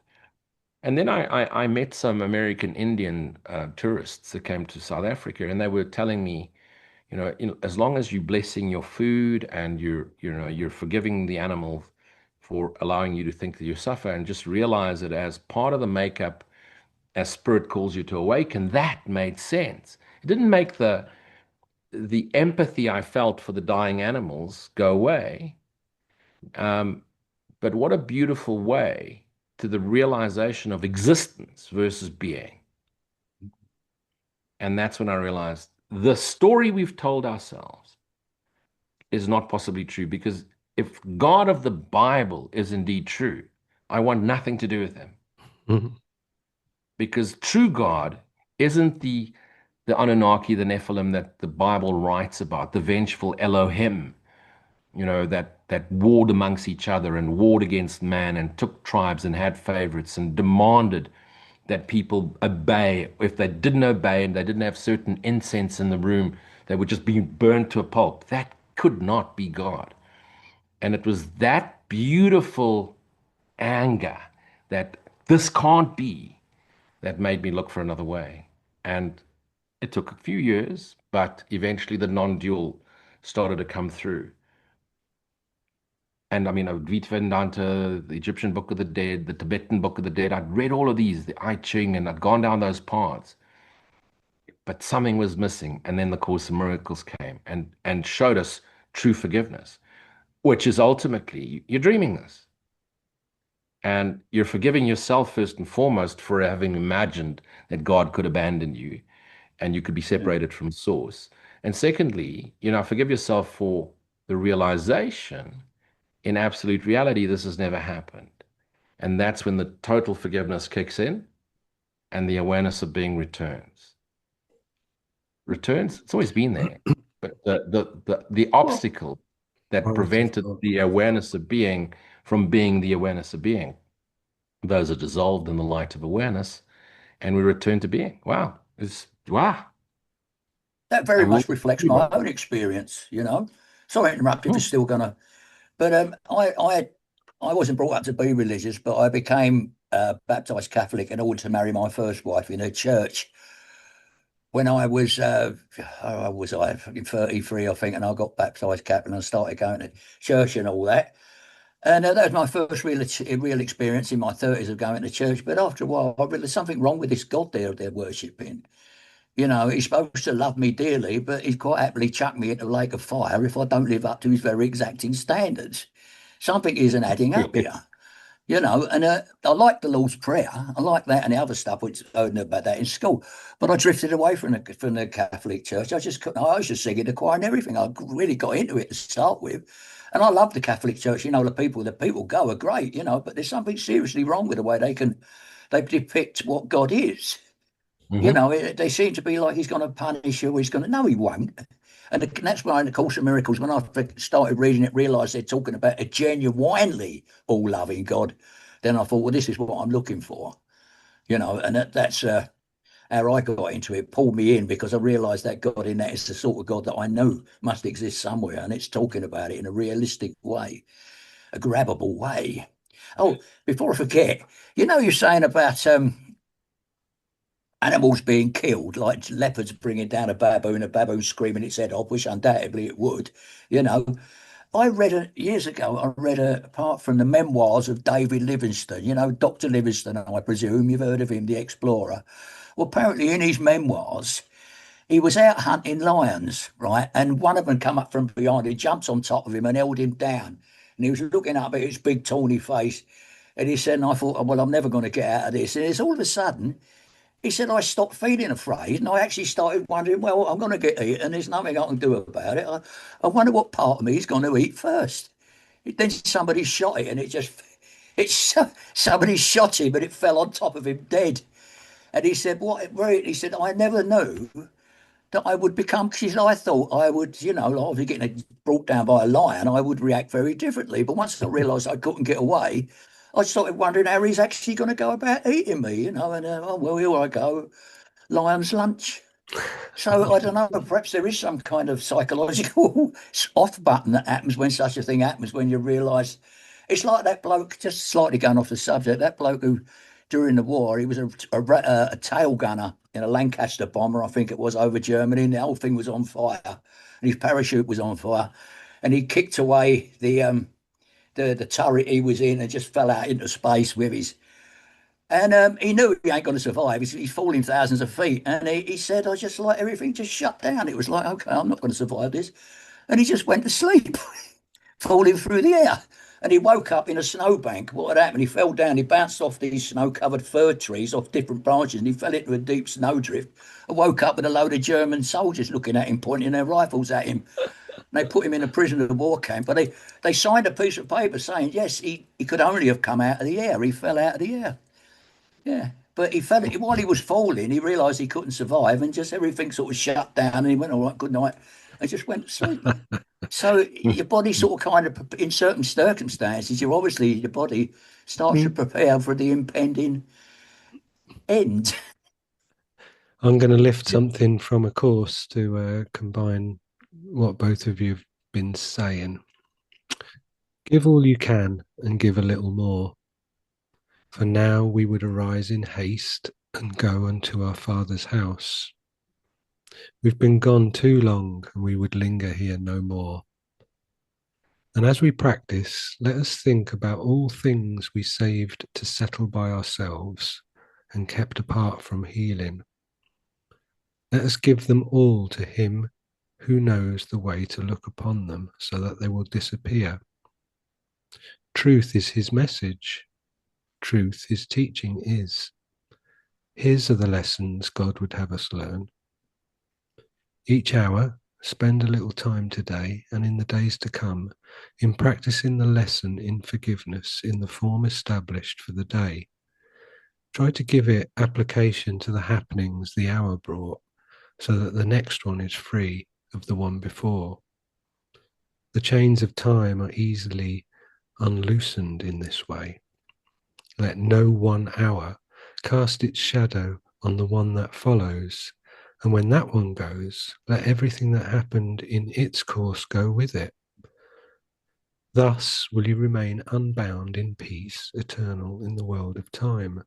And then I met some American Indian tourists that came to South Africa, and they were telling me, as long as you're blessing your food and you're forgiving the animal for allowing you to think that you suffer, and just realize it as part of the makeup, as spirit calls you to awaken, that made sense. It didn't make the empathy I felt for the dying animals go away. Um, but what a beautiful way to the realization of existence versus being. And that's when I realized the story we've told ourselves is not possibly true, because if God of the Bible is indeed true, I want nothing to do with him. Mhm. Because true God isn't the Anunnaki, the Nephilim that the Bible writes about, the vengeful Elohim, that warred amongst each other and warred against man and took tribes and had favorites and demanded that people obey. If they didn't obey and they didn't have certain incense in the room, they would just be burned to a pulp. That could not be God. And it was that beautiful anger that this can't be that made me look for another way. And it took a few years, but eventually the non-dual started to come through. And I mean, Advaita Vedanta, the Egyptian Book of the Dead, the Tibetan Book of the Dead, I'd read all of these, the I Ching, and I'd gone down those paths. But something was missing. And then the Course in Miracles came and showed us true forgiveness, which is ultimately you're dreaming this. And you're forgiving yourself first and foremost for having imagined that God could abandon you and you could be separated from source. And secondly, forgive yourself for the realization in absolute reality, this has never happened. And that's when the total forgiveness kicks in and the awareness of being returns. Returns, it's always been there. But the obstacle that prevented the awareness of being from being the awareness of being, those are dissolved in the light of awareness, and we return to being. Wow. Wow. That very much reflects my own experience, Sorry to interrupt if you're still gonna, but I wasn't brought up to be religious, but I became baptized Catholic in order to marry my first wife in a church when I was how old was I? Fucking 33, I think, and I got baptized Catholic and I started going to church and all that. And that was my first real experience in my 30s of going to church. But after a while, I realized there's something wrong with this God they're worshipping. He's supposed to love me dearly, but he's quite happily chucked me into a lake of fire if I don't live up to his very exacting standards. Something isn't adding up here, and I like the Lord's Prayer. I like that and the other stuff, which I heard about that in school. But I drifted away from the Catholic Church. I just couldn't, I was just singing the choir and everything. I really got into it to start with. And I love the Catholic Church. The people go are great, but there's something seriously wrong with the way they depict what God is. They seem to be like he's going to punish you. He's going to, no, he won't. And that's why in the Course of Miracles, when I started reading it, realised they're talking about a genuinely all-loving God. Then I thought, well, this is what I'm looking for, and that's how I got into it, pulled me in because I realised that God in that is the sort of God that I know must exist somewhere, and it's talking about it in a realistic way, a grabbable way. Oh, before I forget, you're saying about animals being killed, like leopards bringing down a baboon screaming its head off, which undoubtedly it would. You know, years ago, I read apart from the memoirs of David Livingstone, Dr. Livingstone, I presume you've heard of him, the explorer. Well, apparently in his memoirs, he was out hunting lions, right? And one of them come up from behind, he jumps on top of him and held him down. And he was looking up at his big tawny face. And he said, and I thought, well, I'm never going to get out of this. And it's all of a sudden, he said, I stopped feeling afraid and I actually started wondering, well, I'm going to get eaten. There's nothing I can do about it. I wonder what part of me is going to eat first. Then somebody shot it and somebody shot him and it fell on top of him dead. And he said, what? He said, I never knew that I would become, because I thought I would, like if you're getting brought down by a lion, I would react very differently. But once I realised I couldn't get away, I started wondering how he's actually going to go about eating me, and oh, well, here I go, lion's lunch. So I don't know, perhaps there is some kind of psychological off button that happens when such a thing happens, when you realise it's like that bloke, just slightly going off the subject, that bloke who, during the war, he was a tail gunner in a Lancaster bomber, I think it was, over Germany, and the whole thing was on fire, and his parachute was on fire, and he kicked away the turret he was in and just fell out into space with his. And he knew he ain't going to survive. He's falling thousands of feet. And he said, I just like everything just shut down. It was like, okay, I'm not going to survive this. And he just went to sleep, falling through the air. And he woke up in a snowbank. What had happened? He fell down. He bounced off these snow-covered fir trees off different branches, and he fell into a deep snowdrift. And woke up with a load of German soldiers looking at him, pointing their rifles at him. And they put him in a prisoner of war camp. But they signed a piece of paper saying, yes, he could only have come out of the air. He fell out of the air. Yeah. But he fell while he was falling, he realised he couldn't survive, and just everything sort of shut down. And he went, all right, good night. And just went to sleep. So your body sort of kind of, in certain circumstances, your body starts to prepare for the impending end. I'm going to lift something from a course to combine what both of you have been saying. Give all you can and give a little more. For now we would arise in haste and go unto our Father's house. We've been gone too long, and we would linger here no more. And as we practice, let us think about all things we saved to settle by ourselves and kept apart from healing. Let us give them all to him who knows the way to look upon them so that they will disappear. Truth is his message. Truth his teaching is. His are the lessons God would have us learn. Each hour, spend a little time today and in the days to come in practicing the lesson in forgiveness in the form established for the day. Try to give it application to the happenings the hour brought, so that the next one is free of the one before. The chains of time are easily unloosened in this way. Let no 1 hour cast its shadow on the one that follows, and when that one goes, let everything that happened in its course go with it. Thus will you remain unbound in peace, eternal in the world of time.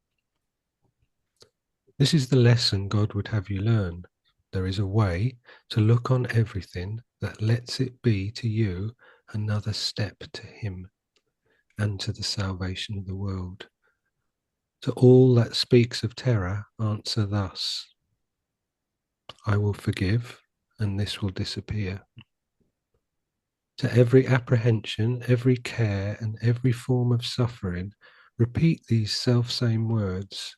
This is the lesson God would have you learn. There is a way to look on everything that lets it be to you another step to him and to the salvation of the world. To all that speaks of terror, answer thus: I will forgive, and this will disappear. To every apprehension, every care, and every form of suffering, repeat these self-same words,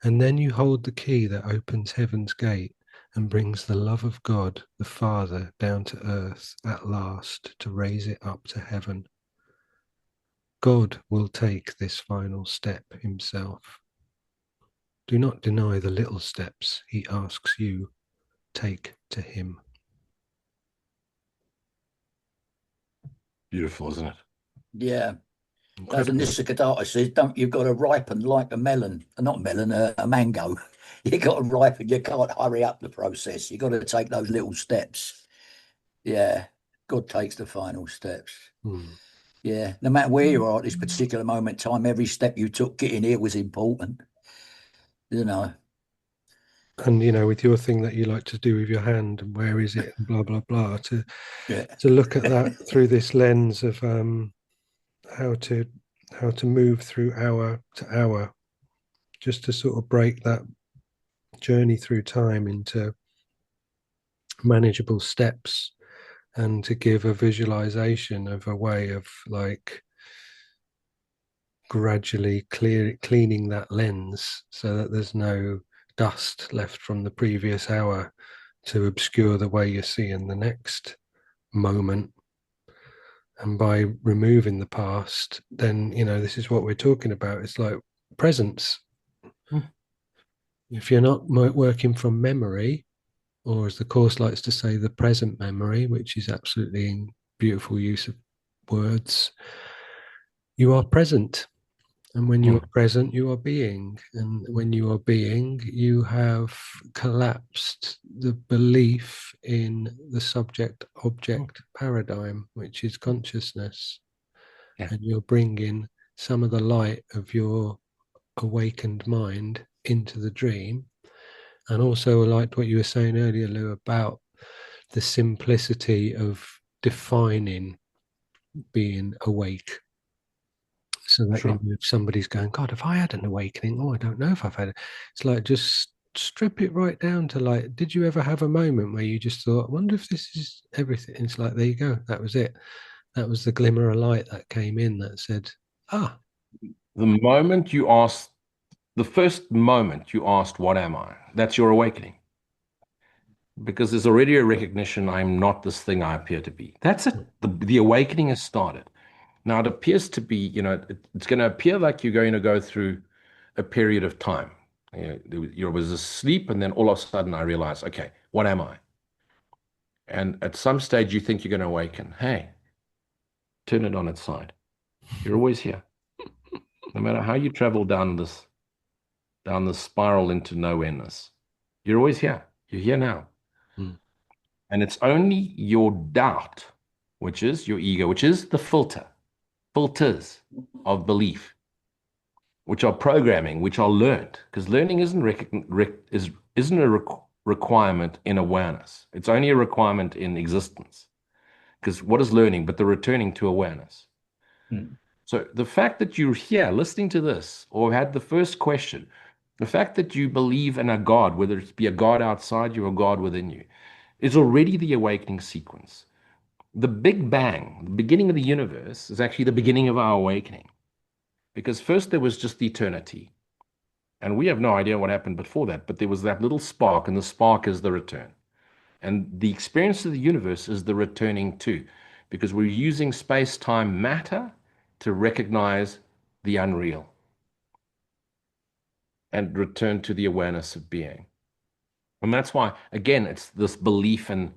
and then you hold the key that opens heaven's gate and brings the love of God, the Father, down to earth at last to raise it up to heaven. God will take this final step himself. Do not deny the little steps he asks you take to him. Beautiful, isn't it? Yeah. As a Nisargadatta says, you've got to ripen like a melon, not melon, a mango. You got to ripen. You can't hurry up the process. You got to take those little steps. Yeah, God takes the final steps. Hmm. Yeah, no matter where you are at this particular moment in time, every step you took getting here was important. You know. And with your thing that you like to do with your hand, and where is it, and blah blah blah, to Yeah. look at that through this lens of how to move through hour to hour, just to sort of break that journey through time into manageable steps, and to give a visualization of a way of like gradually cleaning that lens so that there's no dust left from the previous hour to obscure the way you see in the next moment. And by removing the past, then this is what we're talking about. It's like presence. If you're not working from memory, or as the course likes to say, the present memory, which is absolutely beautiful use of words, you are present. And when you are present, you are being. And when you are being, you have collapsed the belief in the subject object paradigm, which is consciousness. Yeah. And you're bringing some of the light of your awakened mind into the dream. And also, I liked what you were saying earlier, Lou, about the simplicity of defining being awake. So that Sure. if somebody's going, God, have I had an awakening? Oh, I don't know if I've had it. It's like, just strip it right down to like, did you ever have a moment where you just thought, I wonder if this is everything? It's like, there you go. That was it. That was the glimmer of light that came in that said, ah. The moment you asked, the first moment you asked, what am I? That's your awakening. Because there's already a recognition I'm not this thing I appear to be. That's it. The awakening has started. Now, it appears to be, it's going to appear like you're going to go through a period of time. You was asleep, and then all of a sudden I realized, okay, what am I? And at some stage you think you're going to awaken. Hey, turn it on its side. You're always here. No matter how you travel down this spiral into nowhereness, you're always here. You're here now. Mm. And it's only your doubt, which is your ego, which is the filters of belief, which are programming, which are learned, because learning isn't a requirement in awareness. It's only a requirement in existence. Because what is learning but the returning to awareness? Mm. So the fact that you're here listening to this, or had the first question, the fact that you believe in a God, whether it be a God outside you or a God within you, is already the awakening sequence. The Big Bang, the beginning of the universe, is actually the beginning of our awakening. Because first there was just eternity. And we have no idea what happened before that, but there was that little spark, and the spark is the return. And the experience of the universe is the returning to, because we're using space time matter to recognize the unreal and return to the awareness of being. And that's why, again, it's this belief in,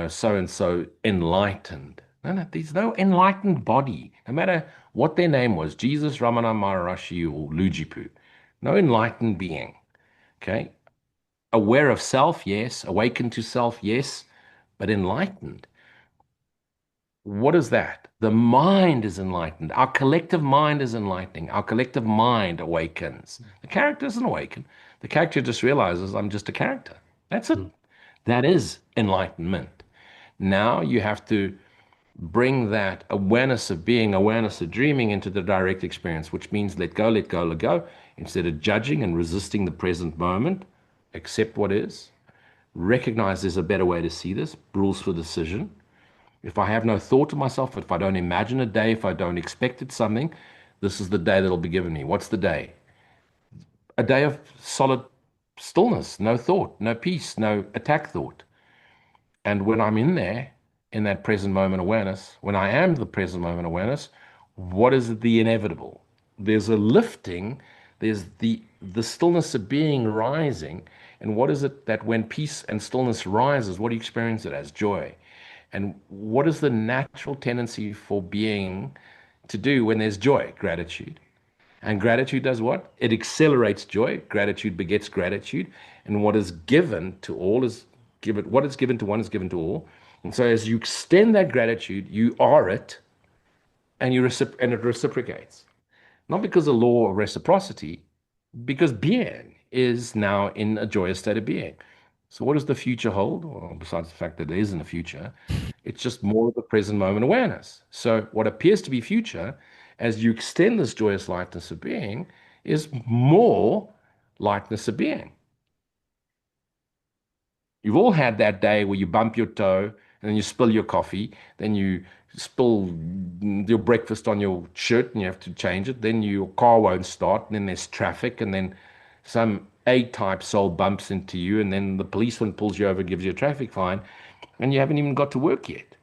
so and so enlightened. No, there's no enlightened body, no matter what their name was, Jesus, Ramana Maharishi, or Lujipu. No enlightened being. Okay. Aware of self, yes. Awakened to self, yes. But enlightened. What is that? The mind is enlightened. Our collective mind is enlightening. Our collective mind awakens. The character doesn't awaken. The character just realizes I'm just a character. That's it. Mm. That is enlightenment. Now you have to bring that awareness of being, awareness of dreaming into the direct experience, which means let go, let go, let go. Instead of judging and resisting the present moment, accept what is. Recognize there's a better way to see this, rules for decision. If I have no thought of myself, if I don't imagine a day, if I don't expect it something, this is the day that'll be given me. What's the day? A day of solid stillness, no thought, no peace, no attack thought. And when I'm in there, in that present moment awareness, when I am the present moment awareness, what is the inevitable? There's a lifting, there's the stillness of being rising. And what is it that when peace and stillness rises, what do you experience it as? Joy. And what is the natural tendency for being to do when there's joy? Gratitude. And gratitude does what? It accelerates joy. Gratitude begets gratitude. And what is given to all is given. What is given to one is given to all. And so as you extend that gratitude, you are it, and and it reciprocates. Not because of law of reciprocity, because being is now in a joyous state of being. So what does the future hold? Well, besides the fact that there isn't a future, it's just more of the present moment awareness. So what appears to be future, as you extend this joyous lightness of being, is more lightness of being. You've all had that day where you bump your toe and then you spill your coffee, then you spill your breakfast on your shirt and you have to change it, then your car won't start, and then there's traffic, and then some A-type soul bumps into you, and then the policeman pulls you over, gives you a traffic fine, and you haven't even got to work yet.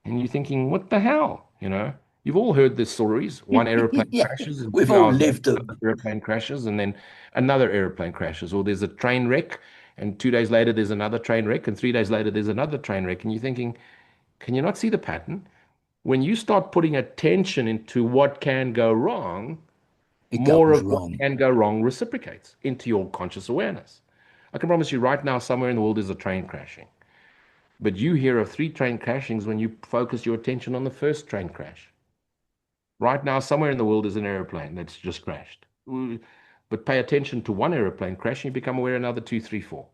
And you're thinking, what the hell? You've all heard the stories. One aeroplane Yeah, crashes, and we've two all hours later, lived them. another aeroplane crashes, and then another aeroplane crashes, or there's a train wreck, and 2 days later there's another train wreck, and 3 days later there's another train wreck, and you're thinking, can you not see the pattern? When you start putting attention into what can go wrong, It more goes of what wrong. can go wrong reciprocates into your conscious awareness. I can promise you right now, somewhere in the world there's a train crashing. But you hear of 3 train crashings when you focus your attention on the first train crash. Right now, somewhere in the world is an airplane that's just crashed. But pay attention to one airplane crash, and you become aware of another two, three, four.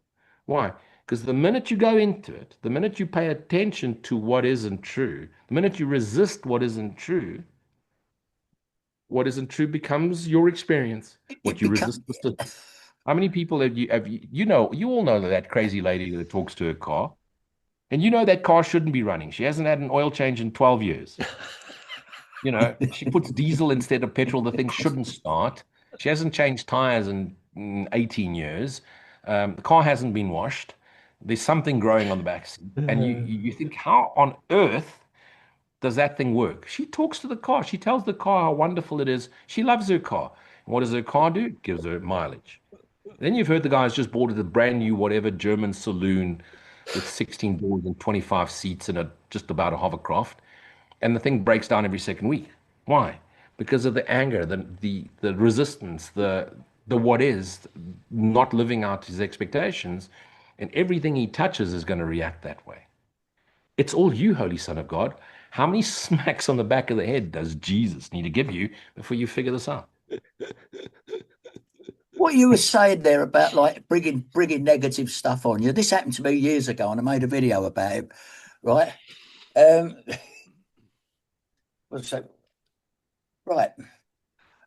Why? Because the minute you go into it, the minute you pay attention to what isn't true, the minute you resist what isn't true becomes your experience. What It you becomes resist is the. How many people you all know that crazy lady that talks to her car, and you know that car shouldn't be running. She hasn't had an oil change in 12 years. She puts diesel instead of petrol. The thing shouldn't start. She hasn't changed tires in 18 years. The car hasn't been washed. There's something growing on the back seat. And you think, how on earth does that thing work? She talks to the car. She tells the car how wonderful it is. She loves her car. And what does her car do? It gives her mileage. Then you've heard the guy's just bought a brand new, whatever, German saloon with 16 doors and 25 seats and just about a hovercraft, and the thing breaks down every second week. Why? Because of the anger, the resistance, the what is not living out his expectations, and everything he touches is going to react that way. It's all you, Holy Son of God. How many smacks on the back of the head does Jesus need to give you before you figure this out? What you were saying there about like bringing negative stuff on you. This happened to me years ago, and I made a video about it. Right. What's that? Right.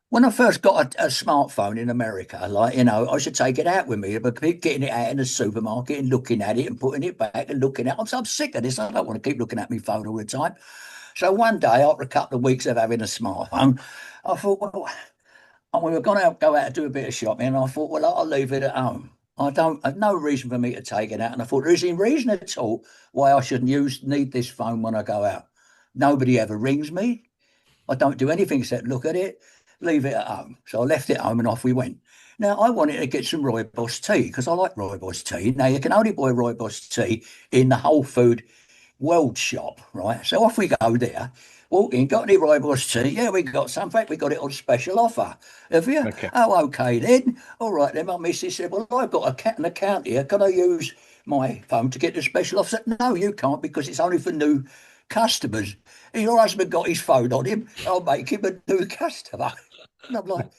When I first got a smartphone in America, I should take it out with me, but keep getting it out in the supermarket and looking at it and putting it back and looking at it. I'm sick of this. I don't want to keep looking at my phone all the time. So one day, after a couple of weeks of having a smartphone, I thought, well, we were going to go out and do a bit of shopping, and I thought, well, I'll leave it at home. I've no reason for me to take it out. And I thought, there isn't reason at all why I shouldn't need this phone when I go out. Nobody ever rings me. I don't do anything except look at it, leave it at home. So I left it home and off we went. Now, I wanted to get some rooibos tea because I like rooibos tea. Now, you can only buy rooibos tea in the Whole Food World shop, right? So off we go there. Walk in, got any rooibos tea? Yeah, we got some. In fact, we got it on special offer. Have you? Okay. Oh, okay then. All right then. My missus said, well, I've got an account here. Can I use my phone to get the special offer? I said, no, you can't because it's only for new customers. Your husband got his phone on him. I'll make him a new customer. And I'm like,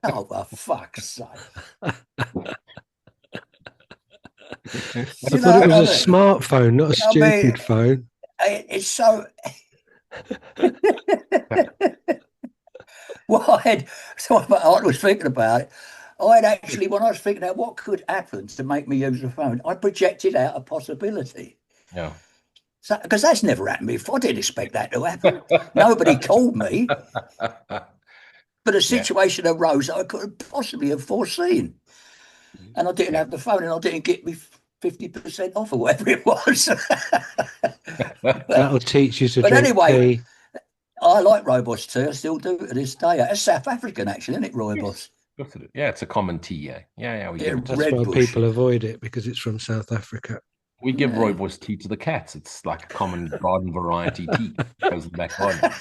oh, for fuck's sake. I thought it was a smartphone, not a stupid phone. It's so. Well, I was thinking about it. When I was thinking about what could happen to make me use the phone, I projected out a possibility. Yeah. So, because that's never happened before. I didn't expect that to happen. Nobody called me. But a situation arose that I couldn't possibly have foreseen. And I didn't have the phone, and I didn't get me 50% off or whatever it was. That'll teach you to but drink anyway, tea. I like rooibos tea. I still do to this day. It's South African, actually, isn't it, rooibos? Yes. Yeah, it's a common tea. Yeah. We give it That's why people avoid it, because it's from South Africa. We give rooibos tea to the cats. It's like a common garden variety tea. Goes in the back garden.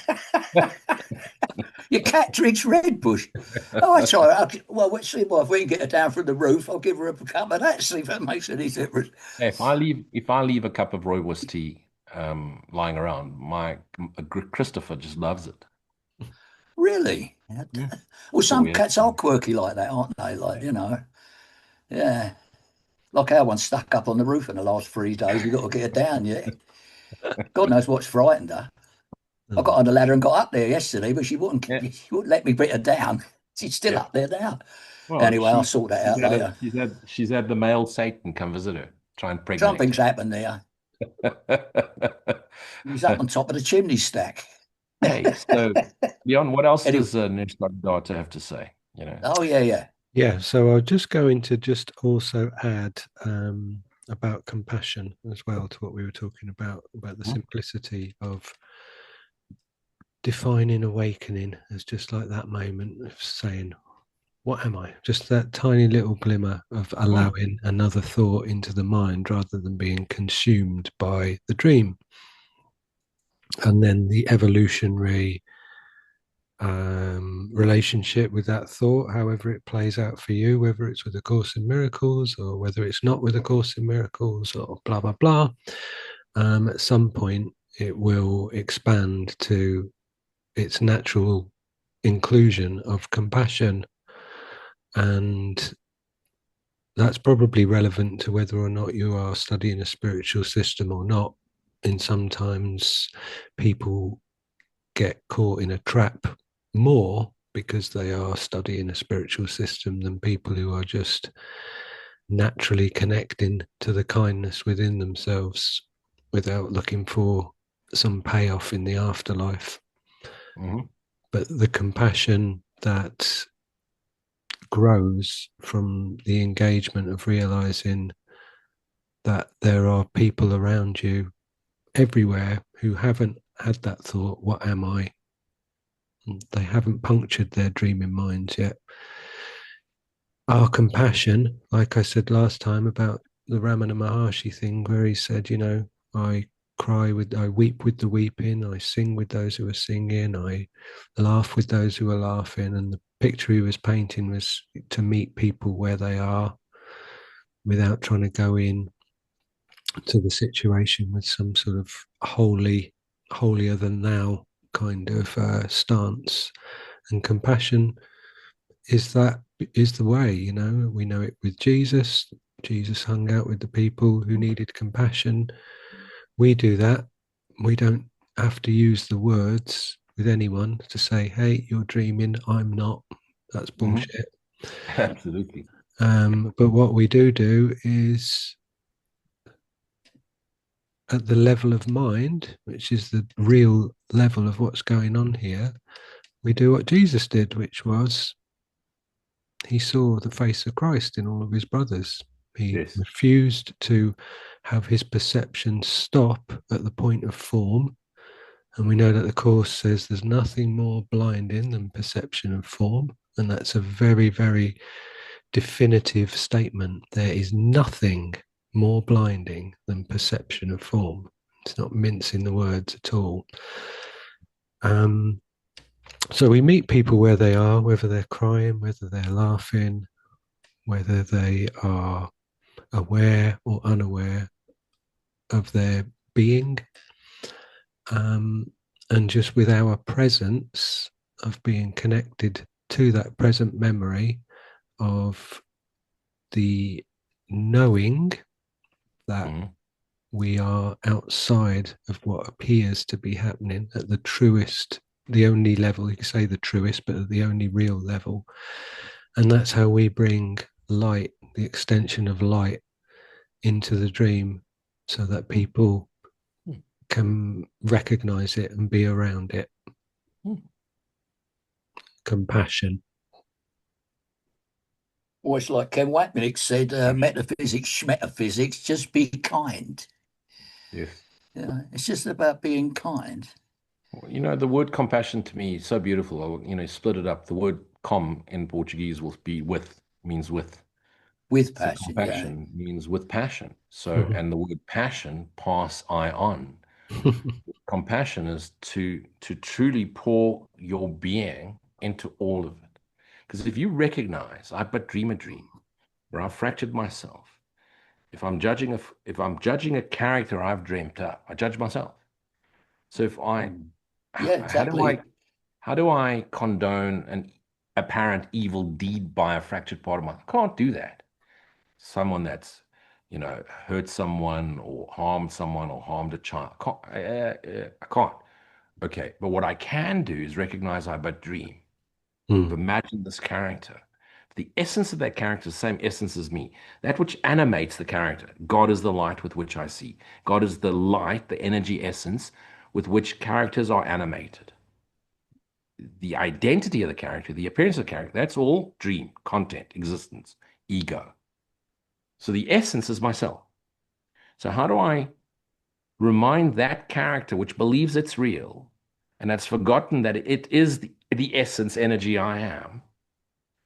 Your cat drinks Red Bush. Oh, that's all right. Well, let's see if we can get her down from the roof. I'll give her a cup of that, see if that makes any difference. Hey, if I leave a cup of rooibos tea lying around, my Christopher just loves it. Really? Yeah. Well, It's a some weird cats are thing. quirky like that, aren't they? Like, yeah. Like our one stuck up on the roof in the last 3 days. We've got to get her down yet. God knows what's frightened her. I got Mm. on the ladder and got up there yesterday, but she wouldn't, Yeah, she wouldn't let me bring her down. She's still yeah. up there now. Well, Anyway, I'll sort that she's out had a later. she's had the male Satan come visit her, try and pregnate Something's happened there. her. He's up on top of the chimney stack. Hey, so Leon, what else Anyway, does Nurse Data have to say? You know. oh yeah, yeah. Yeah, so I was just going to just also add about compassion as well to what we were talking about the Mhm. simplicity of defining awakening as just like that moment of saying, what am I? Just that tiny little glimmer of Mm. allowing another thought into the mind rather than being consumed by the dream. And then the evolutionary relationship with that thought, however it plays out for you, whether it's with A Course in Miracles or whether it's not with A Course in Miracles or blah, blah, blah. At some point, it will expand to its natural inclusion of compassion. And that's probably relevant to whether or not you are studying a spiritual system or not. And sometimes people get caught in a trap more because they are studying a spiritual system than people who are just naturally connecting to the kindness within themselves without looking for some payoff in the afterlife. Mhm. But the compassion that grows from the engagement of realizing that there are people around you everywhere who haven't had that thought, what am I? They haven't punctured their dreaming minds yet. Our compassion, like I said last time about the Ramana Maharshi thing, where he said, I I weep with the weeping, I sing with those who are singing, I laugh with those who are laughing. And the picture he was painting was to meet people where they are without trying to go in to the situation with some sort of holier than thou kind of stance. And compassion is the way. We know it with Jesus hung out with the people who needed compassion. We do that. We don't have to use the words with anyone to say, hey, you're dreaming, I'm not. That's Mhm. bullshit. Absolutely. But what we do is at the level of mind, which is the real level of what's going on here, we do what Jesus did, which was he saw the face of Christ in all of his brothers. He Yes. refused to have his perception stop at the point of form. And we know that the Course says there's nothing more blinding than perception of form. And that's a very, very definitive statement. There is nothing more blinding than perception of form. It's not mincing the words at all. Um, so we meet people where they are, whether they're crying, whether they're laughing, whether they are aware or unaware of their being. And just with our presence of being connected to that present memory of the knowing that Mhm. we are outside of what appears to be happening at the truest, the only level, you can say the truest, but at the only real level. And that's how we bring light, the extension of light, into the dream so that people can recognize it and be around it. Mm. Compassion. Or it's like Ken Wapnick said, metaphysics, schmetaphysics, just be kind. Yes. It's just about being kind. Well, the word compassion to me is so beautiful. Split it up. The word com in Portuguese will be with, means with. With So passion, yeah. compassion means with passion. So, and the word passion, pass I on. Compassion is to truly pour your being into all of it. Because if you recognize I but dream a dream, where I've fractured myself, if I'm judging a character I've dreamt up, I judge myself. So if I Yeah, how do I exactly. condone an apparent evil deed by a fractured part of my, I can't do that. Someone that's, hurt someone or harmed someone or harmed a child. I can't. Okay, but what I can do is recognize I but dream. I've Mm. imagined this character. The essence of that character is the same essence as me. That which animates the character. God is the light with which I see. God is the light, the energy essence with which characters are animated. The identity of the character, the appearance of the character, that's all dream, content, existence, ego. So the essence is myself. So how do I remind that character which believes it's real and has forgotten that it is the essence energy I am?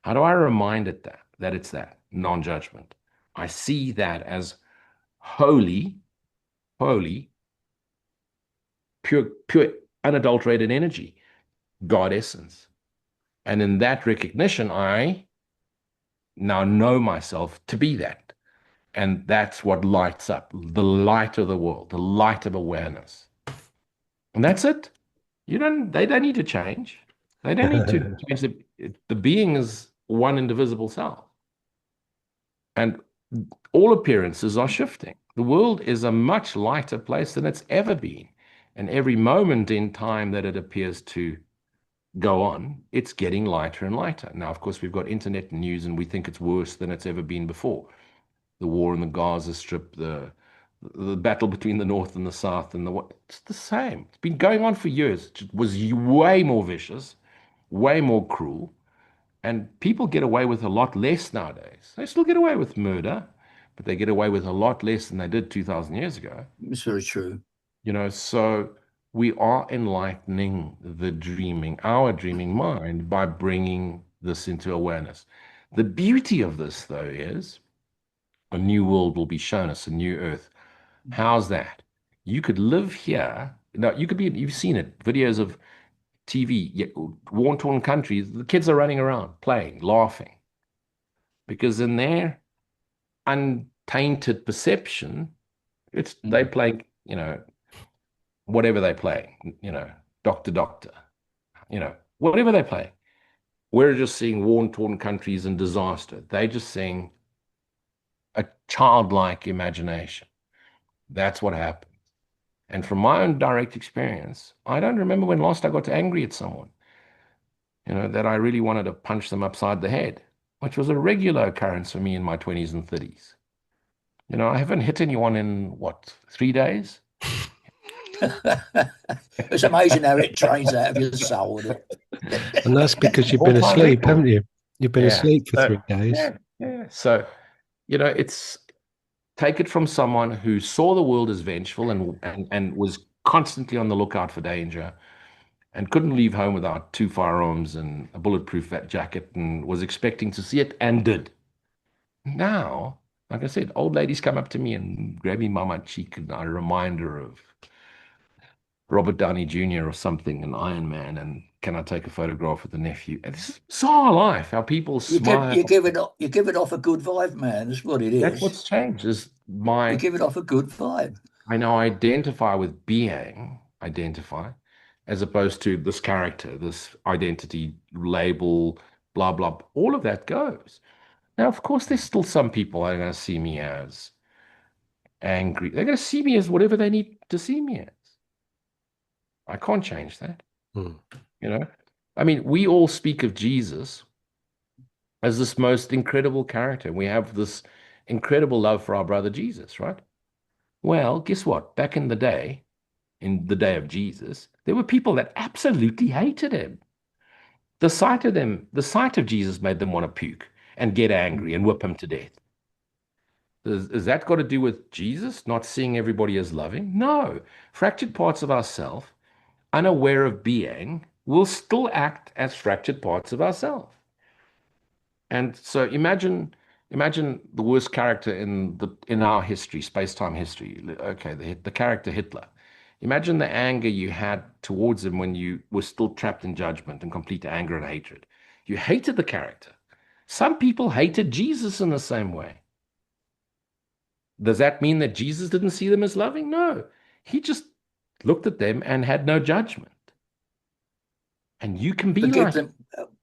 How do I remind it that it's that non-judgment? I see that as holy, holy, pure, unadulterated energy, God essence. And in that recognition, I now know myself to be that. And that's what lights up the light of the world, the light of awareness. And that's it. They don't need to change. They don't need to change the being is one indivisible self. And all appearances are shifting. The world is a much lighter place than it's ever been. And every moment in time that it appears to go on, it's getting lighter and lighter. Now, of course, we've got internet news and we think it's worse than it's ever been before. The war in the Gaza Strip, the battle between the North and the South, and it's the same. It's been going on for years. It was way more vicious, way more cruel, and people get away with a lot less nowadays. They still get away with murder, but they get away with a lot less than they did 2,000 years ago. It's very true. So we are enlightening our dreaming mind by bringing this into awareness. The beauty of this, though, is a new world will be shown us, a new earth. How's that? You could live here. Now, you've seen it, videos of TV, war-torn countries, the kids are running around, playing, laughing, because in their untainted perception, they play, whatever they play, doctor, whatever they play. We're just seeing war-torn countries and disaster. They're just seeing a childlike imagination. That's what happened. And from my own direct experience, I don't remember when last I got angry at someone, that I really wanted to punch them upside the head, which was a regular occurrence for me in my 20s and 30s. I haven't hit anyone in what, 3 days? It's amazing how it drains out of your soul. And that's because you've been All-time asleep, record. haven't you? You've been Yeah. asleep for So, 3 days. yeah. So, it's take it from someone who saw the world as vengeful and was constantly on the lookout for danger and couldn't leave home without 2 firearms and a bulletproof jacket and was expecting to see it and did. Now, like I said, old ladies come up to me and grab me by my cheek and a reminder of Robert Downey Jr. or something, an Iron Man, and can I take a photograph with the nephew? And it's our life. How people smile. You give it off a good vibe, man. That's what it That's is. what's changed. Is You give it off a good vibe. I now identify with being, as opposed to this character, this identity label, blah blah. All of that goes. Now, of course, there's still some people that are going to see me as angry. They're going to see me as whatever they need to see me as. I can't change that. Mm. I mean, we all speak of Jesus as this most incredible character. We have this incredible love for our brother Jesus, right? Well, guess what? Back in the day of Jesus, there were people that absolutely hated him. The sight of Jesus made them want to puke and get angry and whip him to death. Is that got to do with Jesus not seeing everybody as loving? No. Fractured parts of ourself, unaware of being, will still act as fractured parts of ourselves. And so imagine the worst character in our history, space-time history. Okay, the character Hitler. Imagine the anger you had towards him when you were still trapped in judgment and complete anger and hatred. You hated the character. Some people hated Jesus in the same way. Does that mean that Jesus didn't see them as loving? No. He just looked at them and had no judgment. And you can be Forgive like, them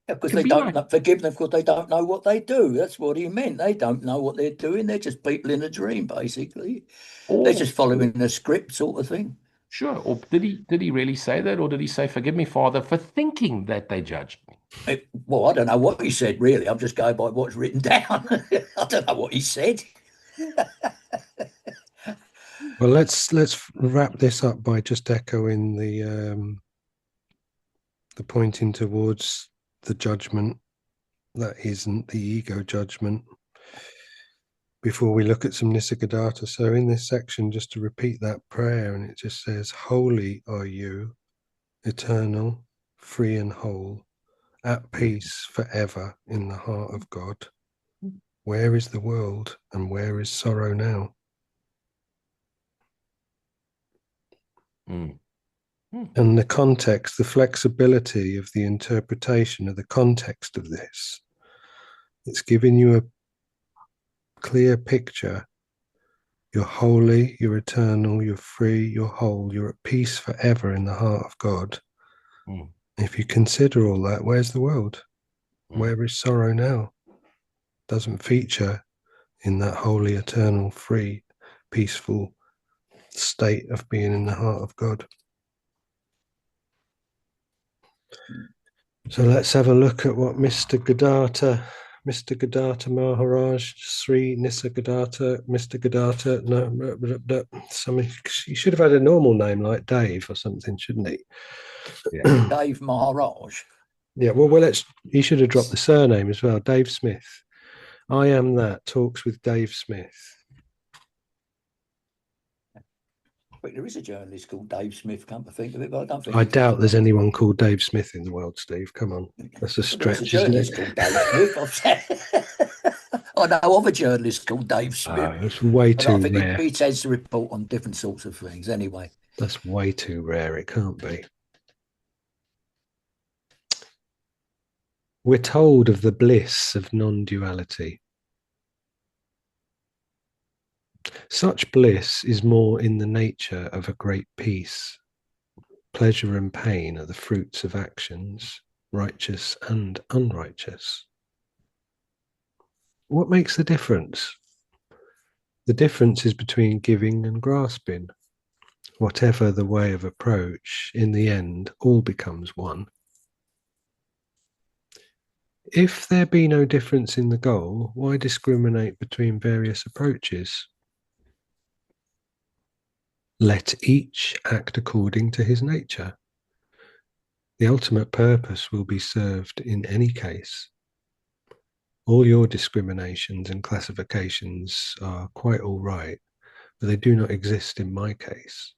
because can they be don't like, know, forgive them because they don't know what they do. That's what he meant. They don't know what they're doing. They're just people in a dream, basically. They're or just following a script sort of thing. sure. Or did he really say that? Or did he say, forgive me, Father, for thinking that they judged me? Well, I don't know what he said, really. I'm just going by what's written down. I don't know what he said. Well, let's wrap this up by just echoing the pointing towards the judgment that isn't the ego judgment before we look at some Nisargadatta. So in this section, just to repeat that prayer, and it just says, holy are you, eternal, free and whole, at peace forever in the heart of God. Where is the world and where is sorrow now? Mm. And the context, the flexibility of the interpretation of the context of this, it's giving you a clear picture. You're holy, you're eternal, you're free, you're whole, you're at peace forever in the heart of God. Mm. If you consider all that, where's the world? Where is sorrow now? Doesn't feature in that holy, eternal, free, peaceful state of being in the heart of God. So let's have a look at what Mr. Gadata Maharaj, Sri Nisargadatta, Mr. Gadata, no, something, he should have had a normal name like Dave or something, shouldn't he? Yeah. Dave Maharaj. Yeah, well, he should have dropped the surname as well, Dave Smith. I Am That talks with Dave Smith. But there is a journalist called Dave Smith, come to think of it, but I don't think I doubt there's anyone called Dave Smith in the world, Steve. Come on. That's a stretch, there's a journalist called Dave Smith. I know of a journalist called Dave Smith. It's way But I too think rare. he tends to report on different sorts of things anyway. That's way too rare. It can't be. We're told of the bliss of non-duality. Such bliss is more in the nature of a great peace. Pleasure and pain are the fruits of actions, righteous and unrighteous. What makes the difference? The difference is between giving and grasping. Whatever the way of approach, in the end, all becomes one. If there be no difference in the goal, why discriminate between various approaches? Let each act according to his nature. The ultimate purpose will be served in any case. All your discriminations and classifications are quite all right, but they do not exist in my case.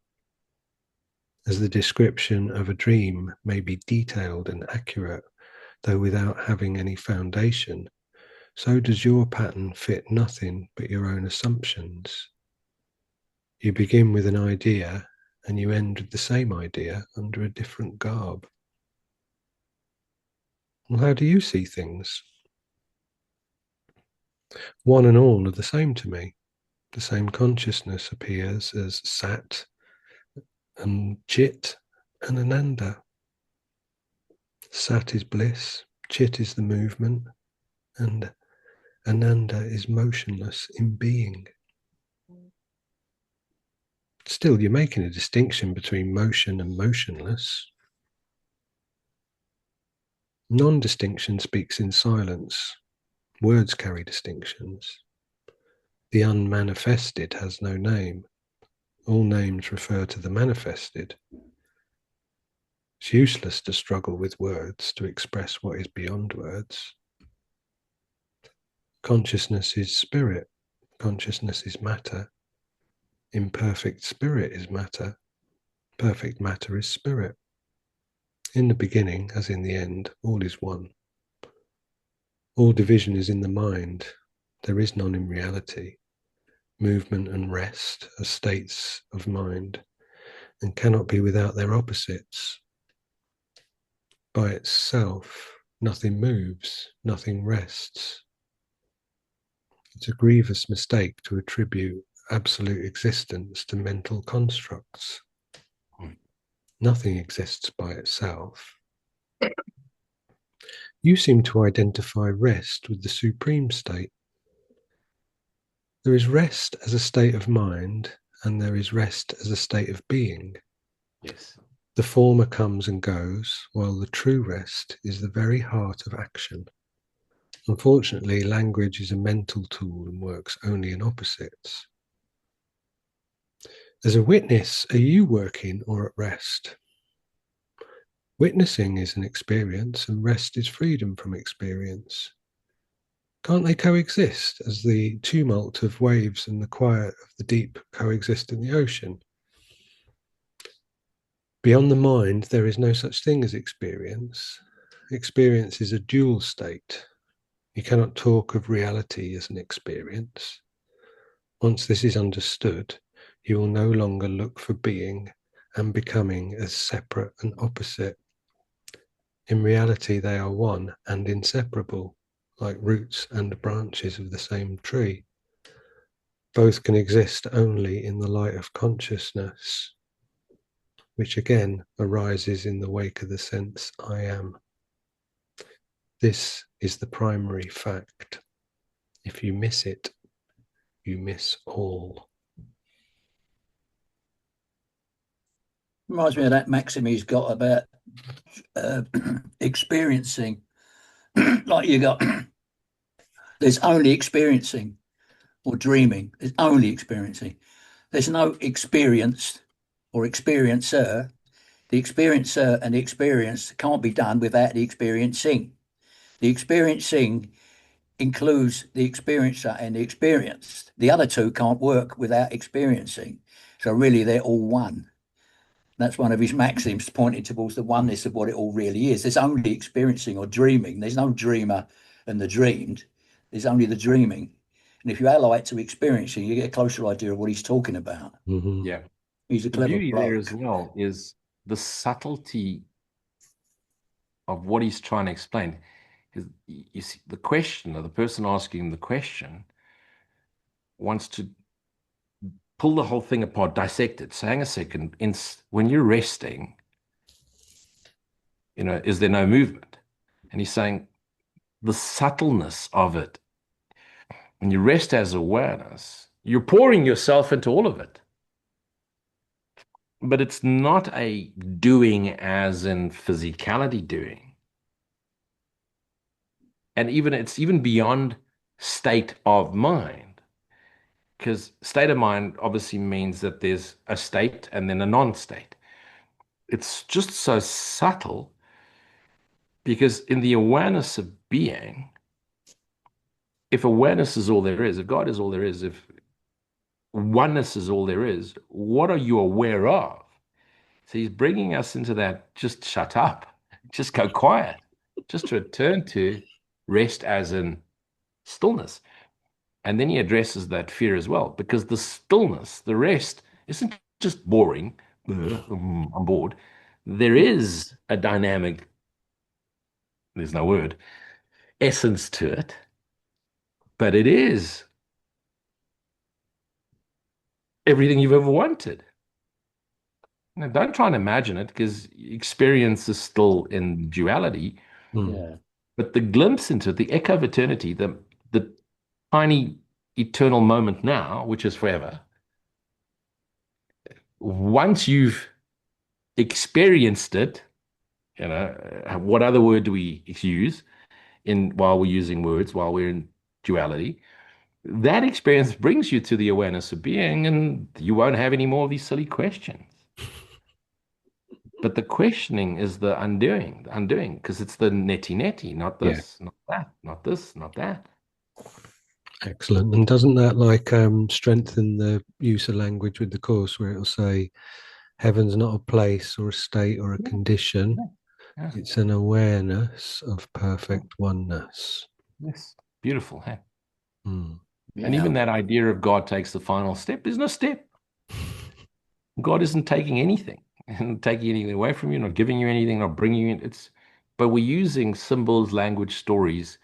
As the description of a dream may be detailed and accurate, though without having any foundation, so does your pattern fit nothing but your own assumptions. You begin with an idea and you end with the same idea under a different garb. Well, how do you see things? One and all are the same to me. The same consciousness appears as Sat and Chit and Ananda. Sat is bliss, Chit is the movement, and Ananda is motionless in being. Still, you're making a distinction between motion and motionless. Non-distinction speaks in silence. Words carry distinctions. The unmanifested has no name. All names refer to the manifested. It's useless to struggle with words to express what is beyond words. Consciousness is spirit. Consciousness is matter. Imperfect spirit is matter. Perfect matter is spirit. In the beginning, as in the end, all is one. All division is in the mind. There is none in reality. Movement and rest are states of mind. and cannot be without their opposites. By itself, nothing moves, nothing rests. It's a grievous mistake to attribute absolute existence to mental constructs. Nothing exists by itself. You seem to identify rest with the supreme state. There is rest as a state of mind, and there is rest as a state of being. Yes. The former comes and goes, while the true rest is the very heart of action. Unfortunately, language is a mental tool and works only in opposites. As a witness, are you working or at rest? Witnessing is an experience, and rest is freedom from experience. Can't they coexist as the tumult of waves and the quiet of the deep coexist in the ocean? Beyond the mind, there is no such thing as experience. Experience is a dual state. You cannot talk of reality as an experience. Once this is understood, you will no longer look for being and becoming as separate and opposite. In reality, they are one and inseparable, like roots and branches of the same tree. Both can exist only in the light of consciousness, which again arises in the wake of the sense I am. This is the primary fact. If you miss it, you miss all. Reminds me of that maxim he's got about experiencing. Like you got, there's only experiencing or dreaming. There's only experiencing. There's no experienced or experiencer. The experiencer and the experience can't be done without the experiencing. The experiencing includes the experiencer and the experienced. The other two can't work without experiencing. So really, they're all one. That's one of his maxims, pointing towards the oneness of what it all really is. There's only experiencing or dreaming. There's no dreamer and the dreamed. There's only the dreaming. And if you ally it to experiencing, you get a closer idea of what he's talking about. Mm-hmm. Yeah. He's a The clever beauty there bloke. as well is the subtlety of what he's trying to explain. You see, the questioner, the person asking the question, wants to pull the whole thing apart, dissect it. So hang a second, when you're resting, is there no movement? And he's saying the subtleness of it. When you rest as awareness, you're pouring yourself into all of it. But it's not a doing as in physicality doing. And it's even beyond state of mind. Because state of mind obviously means that there's a state and then a non-state. It's just so subtle because in the awareness of being, if awareness is all there is, if God is all there is, if oneness is all there is, what are you aware of? So he's bringing us into that, just shut up, just go quiet, just return to rest as in stillness. And then he addresses that fear as well, because the stillness, the rest, isn't just boring. I'm bored. There is a dynamic, there's no word, essence to it, but it is everything you've ever wanted. Now, don't try and imagine it because experience is still in duality. Yeah. But the glimpse into it, the echo of eternity, the tiny eternal moment now, which is forever, once you've experienced it, what other word do we use while we're using words, while we're in duality? That experience brings you to the awareness of being, and you won't have any more of these silly questions. But the questioning is the undoing, because it's the netty, not this, not that, not this, not that. Excellent. And doesn't that strengthen the use of language with the course where it'll say heaven's not a place or a state or a condition. Yeah. It's an awareness of perfect oneness. Yes. Beautiful, hey? Mm. And even that idea of God takes the final step, there's no step. God isn't taking anything and taking anything away from you, not giving you anything, not bringing you in. But we're using symbols, language, stories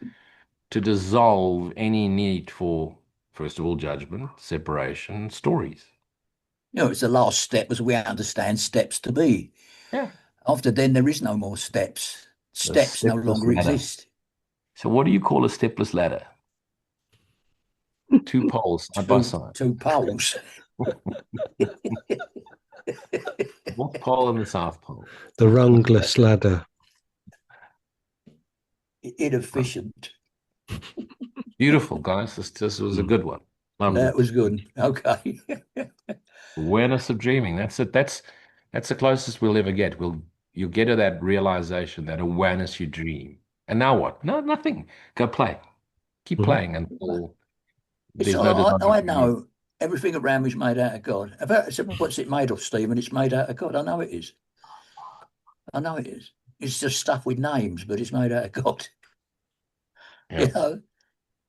to dissolve any need for, first of all, judgment, separation, stories. It's the last step, as we understand steps to be. Yeah. After then, there is no more steps. The Steps no stepless longer ladder. exist. So what do you call a stepless ladder? Two poles side by side. Two poles. North Pole and the South Pole. The rungless ladder. Inefficient. Beautiful, guys. This was a good one. That was good. Okay. Awareness of dreaming. That's it. That's the closest we'll ever get. You'll get to that realization, that awareness you dream. And now what? No, nothing. Go play. Keep playing until there's no I desire. know everything around me is made out of God. What's it made of, Stephen? It's made out of God. I know it is. I know it is. It's just stuff with names, but it's made out of God. Yeah.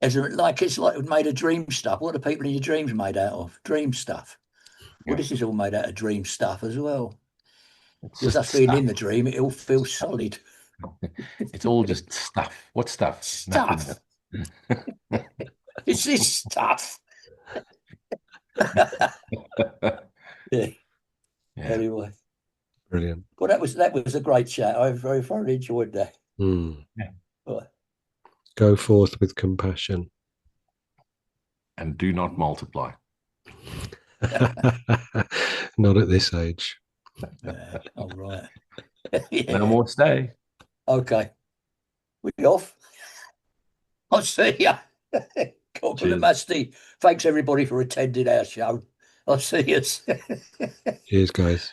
It's like made of dream stuff. What are people in your dreams made out of? Dream stuff. Well, this is all made out of dream stuff as well. It's Because just us being stuff. in the dream, it all feels solid. It's all just stuff. What stuff? Stuff. It's this stuff. Yeah. Anyway. Brilliant. Well, that was a great chat. I very thoroughly enjoyed that. Yeah. Right. Go forth with compassion. And do not multiply. Not at this age. All right. No more stay. Okay. We off. I'll see ya. Musty. Thanks everybody for attending our show. I'll see you. Cheers, guys.